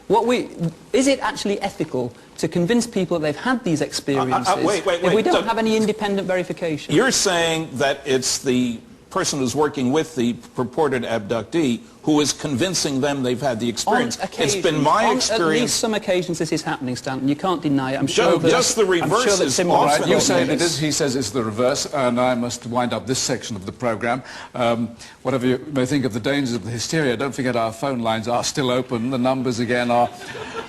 Is it actually ethical to convince people that they've had these experiences if we don't have any independent verification? You're saying that it's the person who's working with the purported abductee who is convincing them they've had the experience. It's been my experience. On at least some occasions this is happening, Stanton. You can't deny it. I'm sure just the reverse is often. You say it is, he says it's the reverse, and I must wind up this section of the programme. Whatever you may think of the dangers of the hysteria, don't forget our phone lines are still open. The numbers again are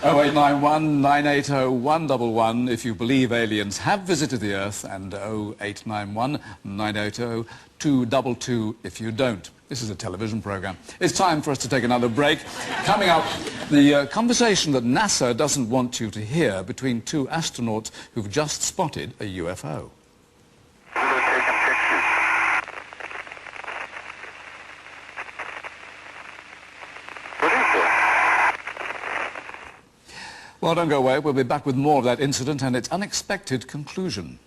0891 980 111 if you believe aliens have visited the Earth, and 0891 980 222 if you don't. This is a television program. It's time for us to take another break. Coming up, the conversation that NASA doesn't want you to hear between two astronauts who've just spotted a UFO. Well, don't go away. We'll be back with more of that incident and its unexpected conclusion.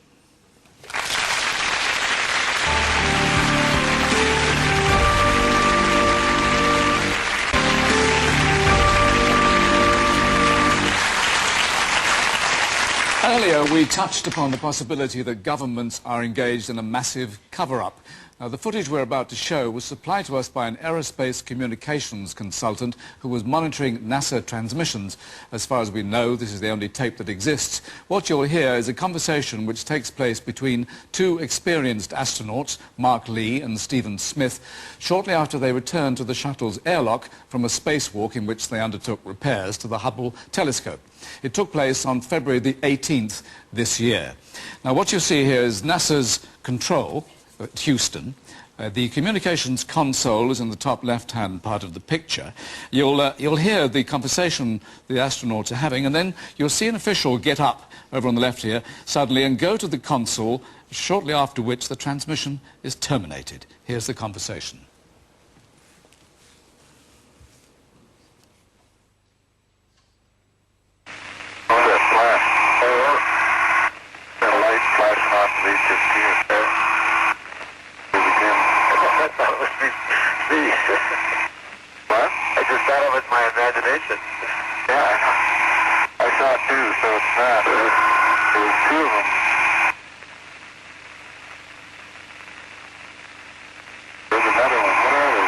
Earlier, we touched upon the possibility that governments are engaged in a massive cover-up. Now, the footage we're about to show was supplied to us by an aerospace communications consultant who was monitoring NASA transmissions. As far as we know, this is the only tape that exists. What you'll hear is a conversation which takes place between two experienced astronauts, Mark Lee and Stephen Smith, shortly after they returned to the shuttle's airlock from a spacewalk in which they undertook repairs to the Hubble telescope. It took place on February the 18th this year. Now, what you see here is NASA's control at Houston. The communications console is in the top left-hand part of the picture. You'll hear the conversation the astronauts are having, and then you'll see an official get up over on the left here suddenly and go to the console, shortly after which the transmission is terminated. Here's the conversation. My imagination. Yeah, I saw it too, so it's not. There was two of them. There's another one. What are they?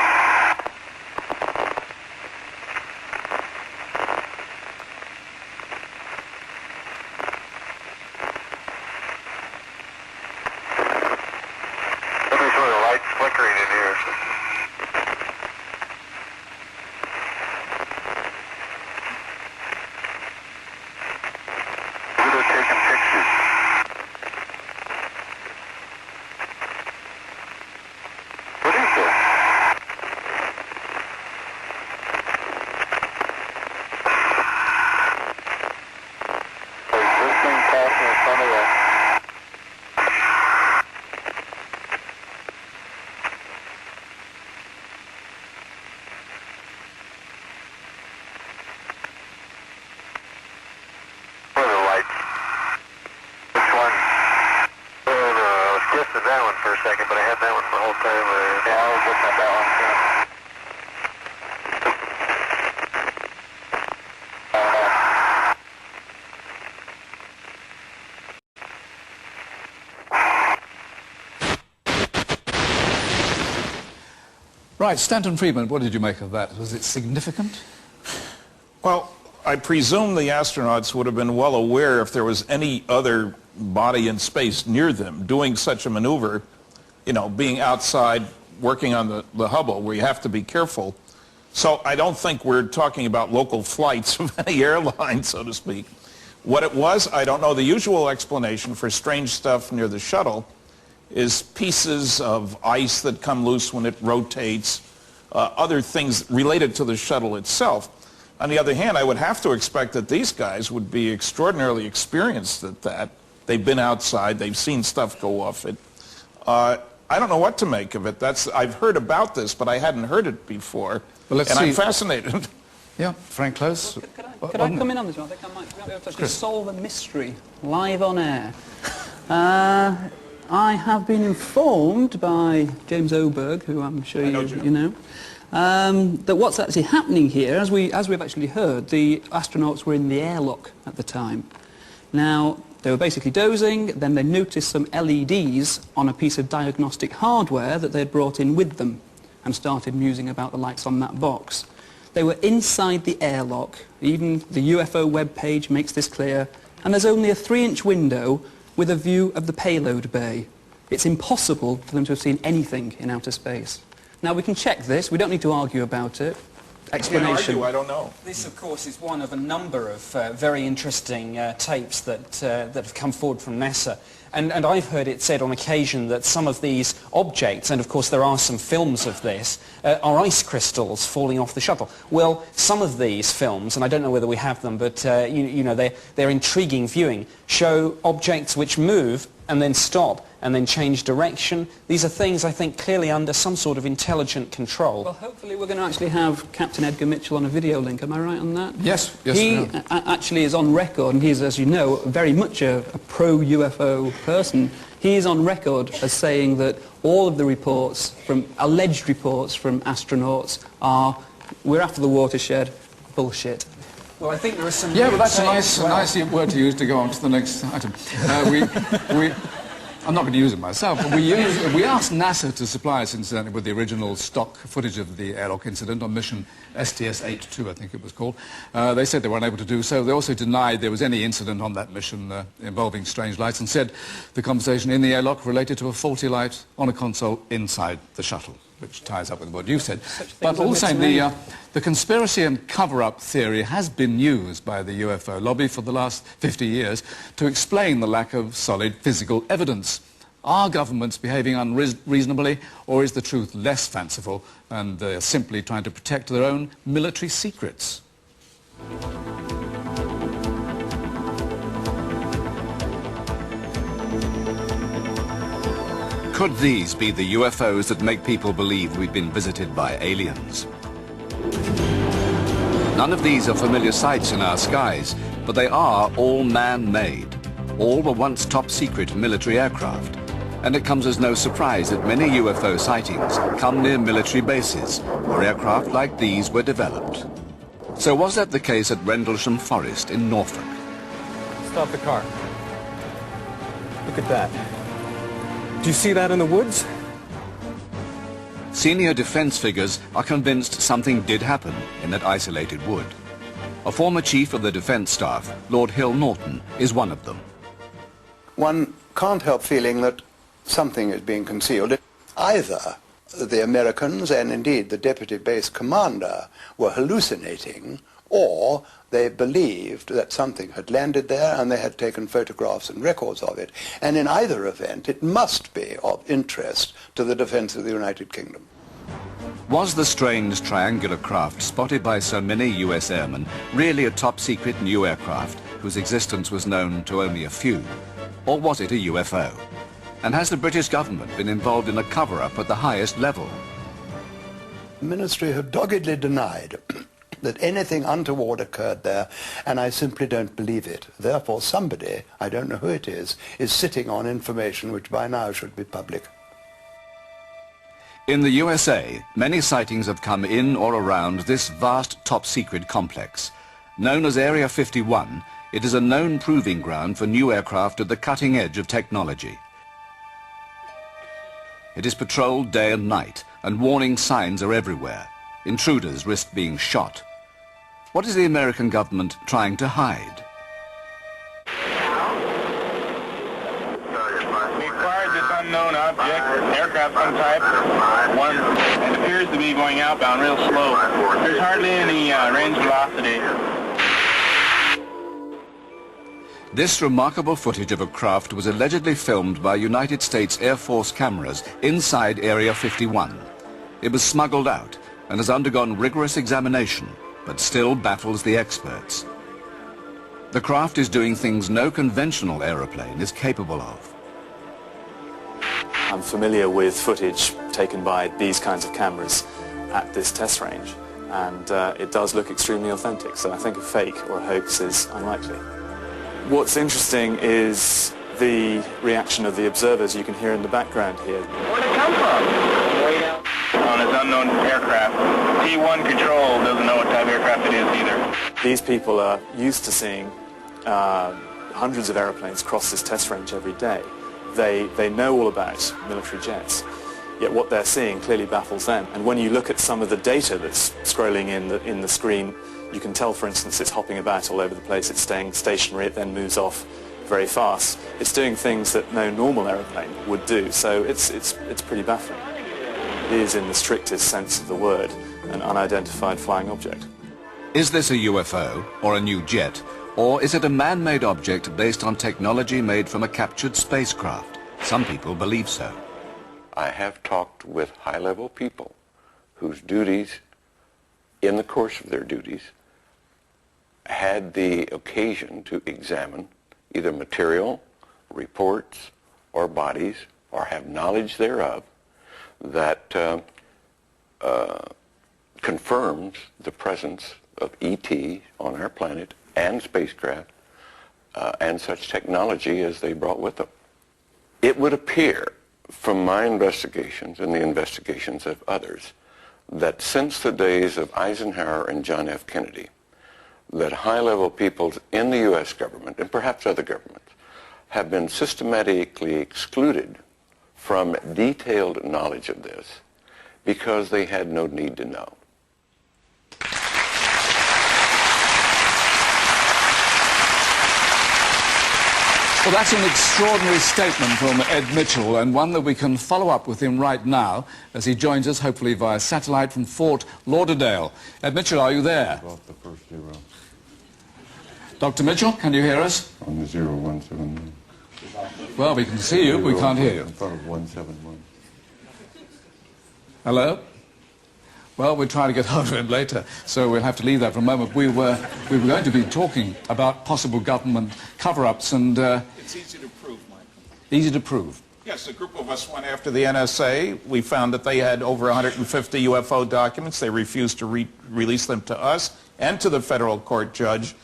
There's sort of lights flickering in here. That one for a second, but I had that one the whole time. Yeah, I was looking at that one too. Right, Stanton Friedman, what did you make of that? Was it significant? Well, I presume the astronauts would have been well aware if there was any other body in space near them doing such a maneuver, you know, being outside working on the Hubble, where you have to be careful. So I don't think we're talking about local flights of any airline, so to speak. What it was, I don't know. The usual explanation for strange stuff near the shuttle is pieces of ice that come loose when it rotates, other things related to the shuttle itself. On the other hand, I would have to expect that these guys would be extraordinarily experienced at that. They've been outside, they've seen stuff go off it. I don't know what to make of it. I've heard about this, but I hadn't heard it before. Well, let's and see. I'm fascinated. Yeah, Frank Close. Could I come in on this one? I think I might be able to actually solve a mystery live on air. I have been informed by James Oberg, who I'm sure you know, that what's actually happening here, as we've actually heard, the astronauts were in the airlock at the time. Now, they were basically dozing, then they noticed some LEDs on a piece of diagnostic hardware that they'd brought in with them and started musing about the lights on that box. They were inside the airlock. Even the UFO webpage makes this clear. And there's only a 3-inch window with a view of the payload bay. It's impossible for them to have seen anything in outer space. Now, we can check this. We don't need to argue about it. Explanation. I don't know. This, of course, is one of a number of very interesting tapes that have come forward from NASA. And I've heard it said on occasion that some of these objects, and of course there are some films of this, are ice crystals falling off the shuttle. Well, some of these films, and I don't know whether we have them, but you know, they're intriguing viewing, show objects which move and then stop and then change direction. These are things, I think, clearly under some sort of intelligent control. Well, hopefully we're going to actually have Captain Edgar Mitchell on a video link. Am I right on that? Yes. He actually is on record, and he's, as you know, very much a pro-UFO person. He is on record as saying that all of the reports, alleged reports from astronauts are, we're after the watershed, bullshit. Well, I think there are some... Yeah, well, that's a nice word to use to go on to the next item. I'm not going to use it myself, but we asked NASA to supply us, incidentally, with the original stock footage of the airlock incident on mission STS-82, I think it was called. They said they were unable to do so. They also denied there was any incident on that mission involving strange lights, and said the conversation in the airlock related to a faulty light on a console inside the shuttle, which ties up with what you said. But also the conspiracy and cover-up theory has been used by the UFO lobby for the last 50 years to explain the lack of solid physical evidence. Are governments behaving unreasonably, or is the truth less fanciful and they're simply trying to protect their own military secrets? Could these be the UFOs that make people believe we've been visited by aliens? None of these are familiar sights in our skies, but they are all man-made. All were once top-secret military aircraft, and it comes as no surprise that many UFO sightings come near military bases, where aircraft like these were developed. So was that the case at Rendlesham Forest in Norfolk? Stop the car. Look at that. Do you see that in the woods? Senior defense figures are convinced something did happen in that isolated wood. A former chief of the defense staff, Lord Hill Norton, is one of them. One can't help feeling that something is being concealed. Either the Americans and indeed the deputy base commander were hallucinating, or they believed that something had landed there and they had taken photographs and records of it. And in either event, it must be of interest to the defense of the United Kingdom. Was the strange triangular craft spotted by so many US airmen really a top-secret new aircraft whose existence was known to only a few? Or was it a UFO? And has the British government been involved in a cover-up at the highest level? The ministry have doggedly denied that anything untoward occurred there, and I simply don't believe it. Therefore, somebody, I don't know who it is sitting on information which by now should be public. In the USA, many sightings have come in or around this vast top-secret complex. Known as Area 51, it is a known proving ground for new aircraft at the cutting edge of technology. It is patrolled day and night, and warning signs are everywhere. Intruders risk being shot. What is the American government trying to hide? We acquired this unknown object, aircraft some type, one, and appears to be going outbound real slow. There's hardly any range velocity. This remarkable footage of a craft was allegedly filmed by United States Air Force cameras inside Area 51. It was smuggled out and has undergone rigorous examination, but still baffles the experts. The craft is doing things no conventional aeroplane is capable of. I'm familiar with footage taken by these kinds of cameras at this test range, and it does look extremely authentic, so I think a fake or a hoax is unlikely. What's interesting is the reaction of the observers you can hear in the background here. Where'd it come from? Way down on this unknown aircraft. T1 control doesn't know what type of aircraft it is either. These people are used to seeing hundreds of airplanes cross this test range every day. They know all about military jets, yet what they're seeing clearly baffles them. And when you look at some of the data that's scrolling in the screen, you can tell, for instance, it's hopping about all over the place. It's staying stationary. It then moves off very fast. It's doing things that no normal aeroplane would do. So it's pretty baffling. It is, in the strictest sense of the word, an unidentified flying object. Is this a UFO or a new jet? Or is it a man-made object based on technology made from a captured spacecraft? Some people believe so. I have talked with high-level people whose duties, in the course of their duties, had the occasion to examine either material, reports, or bodies, or have knowledge thereof, that confirms the presence of ET on our planet and spacecraft and such technology as they brought with them. It would appear from my investigations and the investigations of others that since the days of Eisenhower and John F. Kennedy, that high-level peoples in the U.S. government, and perhaps other governments, have been systematically excluded from detailed knowledge of this because they had no need to know. Well, that's an extraordinary statement from Ed Mitchell, and one that we can follow up with him right now as he joins us, hopefully via satellite from Fort Lauderdale. Ed Mitchell, are you there? About the first zero. Dr. Mitchell, can you hear us? On the 0171. Well, we can see you, we can't hear you. In front of 171. Hello? Well, we're trying to get hold of him later, so we'll have to leave that for a moment. We were going to be talking about possible government cover-ups and... It's easy to prove, Michael. Easy to prove. Yes, a group of us went after the NSA. We found that they had over 150 UFO documents. They refused to release them to us and to the federal court judge.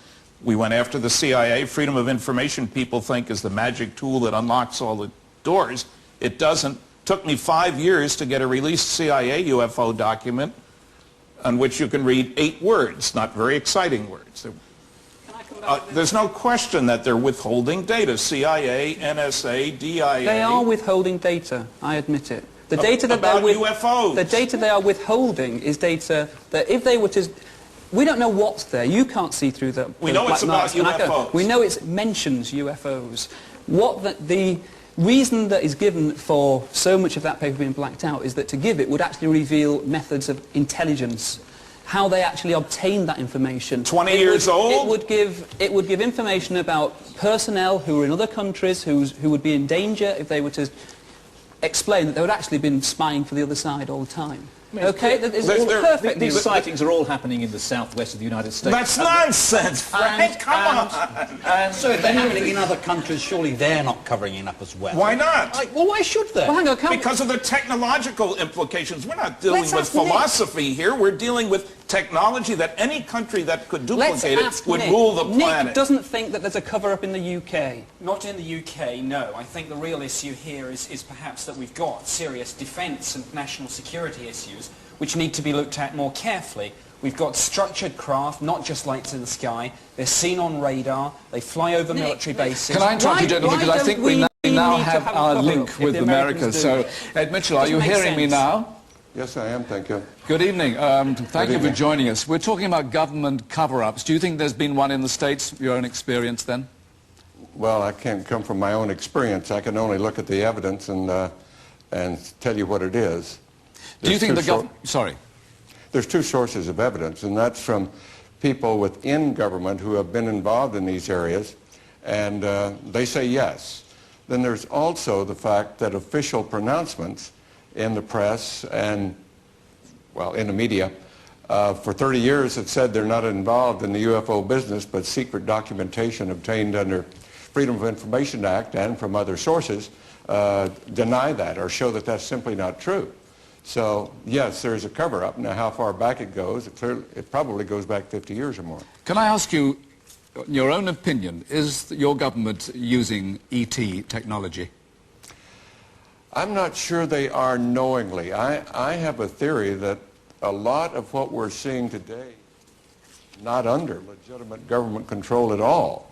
We went after the CIA. Freedom of information, people think, is the magic tool that unlocks all the doors. It doesn't. Took me 5 years to get a released CIA UFO document on which you can read 8 words, not very exciting words. There's no question that they're withholding data. CIA, NSA, DIA. They are withholding data, I admit it. The data that about UFOs. The data they are withholding is data that if they were to... We don't know what's there. You can't see through the... We know it's about UFOs. We know it mentions UFOs. What the reason that is given for so much of that paper being blacked out is that to give it would actually reveal methods of intelligence, how they actually obtained that information. 20 years old? It would give information about personnel who were in other countries who would be in danger if they were to explain that they would actually been spying for the other side all the time. Okay, that is all perfect. These sightings are all happening in the southwest of the United States. That's nonsense, Frank. Come on. So if they're happening in other countries, surely they're not covering it up as well. Why not? Well, why should they? Well, hang on, because of the technological implications. We're not dealing with philosophy here. We're dealing with technology that any country that could duplicate it would rule the planet. Nick doesn't think that there's a cover-up in the UK. Not in the UK, no. I think the real issue here is perhaps that we've got serious defence and national security issues which need to be looked at more carefully. We've got structured craft, not just lights in the sky. They're seen on radar. They fly over military bases. Can I interrupt you, gentlemen, because I think we now have our link with America. So, Ed Mitchell, are you hearing me now? Yes, I am, thank you. Good evening. Thank you for joining us. We're talking about government cover-ups. Do you think there's been one in the States, your own experience then? Well, I can't come from my own experience. I can only look at the evidence and tell you what it is. Do you think the government... Sorry. There's two sources of evidence, and that's from people within government who have been involved in these areas, and they say yes. Then there's also the fact that official pronouncements in the press and, well, in the media, for 30 years have said they're not involved in the UFO business, but secret documentation obtained under Freedom of Information Act and from other sources deny that or show that that's simply not true. So, yes, there's a cover-up. Now, how far back it goes, it probably goes back 50 years or more. Can I ask you, in your own opinion, is your government using ET technology? I'm not sure they are knowingly. I have a theory that a lot of what we're seeing today is not under legitimate government control at all,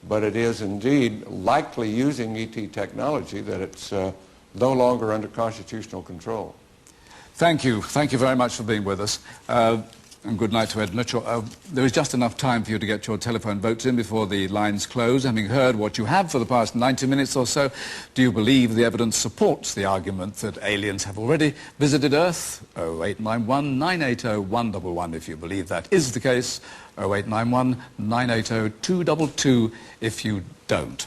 but it is indeed likely using ET technology that it's no longer under constitutional control. Thank you. Thank you very much for being with us. And good night to Ed Mitchell. There is just enough time for you to get your telephone votes in before the lines close. Having heard what you have for the past 90 minutes or so, do you believe the evidence supports the argument that aliens have already visited Earth? 0891 980 111 if you believe that is the case. 0891 980 222 if you don't.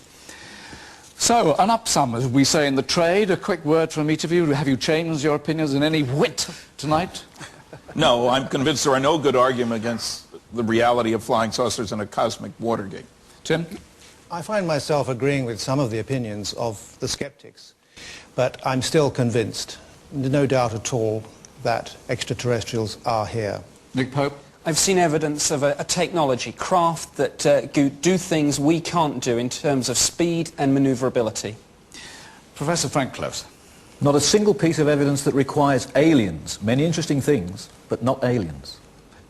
So, an upsum, as we say in the trade. A quick word from each of you. Have you changed your opinions in any whit tonight? No, I'm convinced there are no good arguments against the reality of flying saucers and a cosmic Watergate. Tim? I find myself agreeing with some of the opinions of the skeptics, but I'm still convinced, no doubt at all, that extraterrestrials are here. Nick Pope? I've seen evidence of a technology, craft that do things we can't do in terms of speed and manoeuvrability. Professor Frank Close? Not a single piece of evidence that requires aliens. Many interesting things, but not aliens.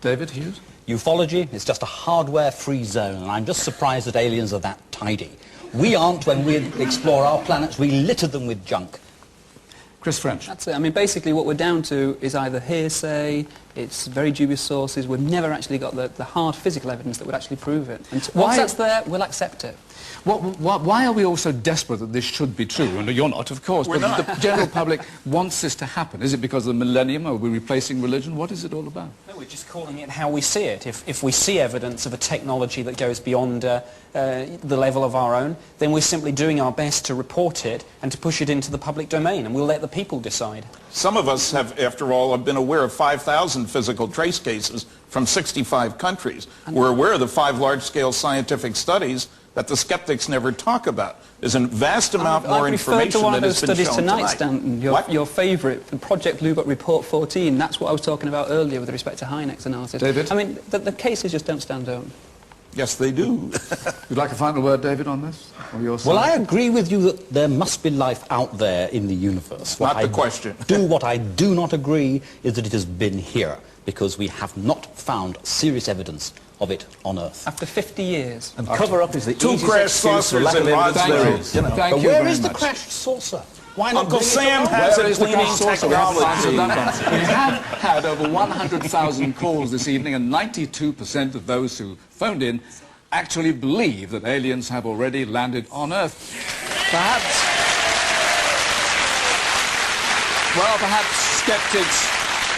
David Hughes? Ufology is just a hardware-free zone, and I'm just surprised that aliens are that tidy. We aren't when we explore our planets. We litter them with junk. Chris French? That's it. I mean, basically what we're down to is either hearsay, it's very dubious sources. We've never actually got the hard physical evidence that would actually prove it. And once that's there, we'll accept it. Why are we all so desperate that this should be true? And you're not, of course, but the general public wants this to happen. Is it because of the millennium? Are we replacing religion? What is it all about? No, we're just calling it how we see it. If we see evidence of a technology that goes beyond the level of our own, then we're simply doing our best to report it and to push it into the public domain, and we'll let the people decide. Some of us have, after all, have been aware of 5,000 physical trace cases from 65 countries. We're aware of the 5 large-scale scientific studies that the skeptics never talk about. There's a vast amount more information than has been shown tonight. Stanton, your favourite, the Project Blue Book Report 14, that's what I was talking about earlier with respect to Hynek's analysis. David? I mean, the cases just don't stand out. Yes, they do. You'd like a final word, David, on this? On your side? Well, I agree with you that there must be life out there in the universe. Not the question. What I do not agree is that it has been here, because we have not found serious evidence of it on Earth. After 50 years. And cover-up is the Two easiest crash excuse for saucers lack of and evidence Roswell. there is. Thank you Where very is the much. crashed saucer? Why not Uncle bring it Sam along? has Where a is the cleaning crash saucer? We haven't answered technology. that. We have had over 100,000 calls this evening, and 92% of those who phoned in actually believe that aliens have already landed on Earth. Perhaps skeptics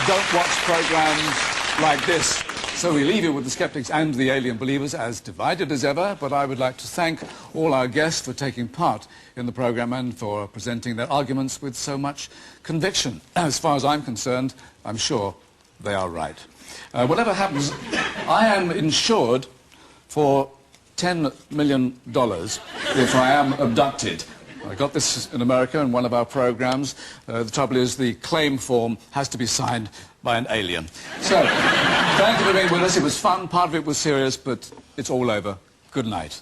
don't watch programs like this. So we leave you with the skeptics and the alien believers as divided as ever, but I would like to thank all our guests for taking part in the program and for presenting their arguments with so much conviction. As far as I'm concerned, I'm sure they are right. Whatever happens, I am insured for $10 million if I am abducted. I got this in America in one of our programs. The trouble is the claim form has to be signed by an alien. So, thank you for being with us. It was fun. Part of it was serious, but it's all over. Good night.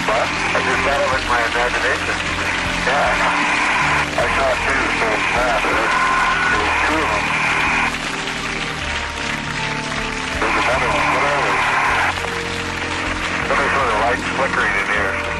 What? formation. Yeah. I saw two, so it's not. There was two of them. There's another one. What are they? Some sort of lights flickering in here.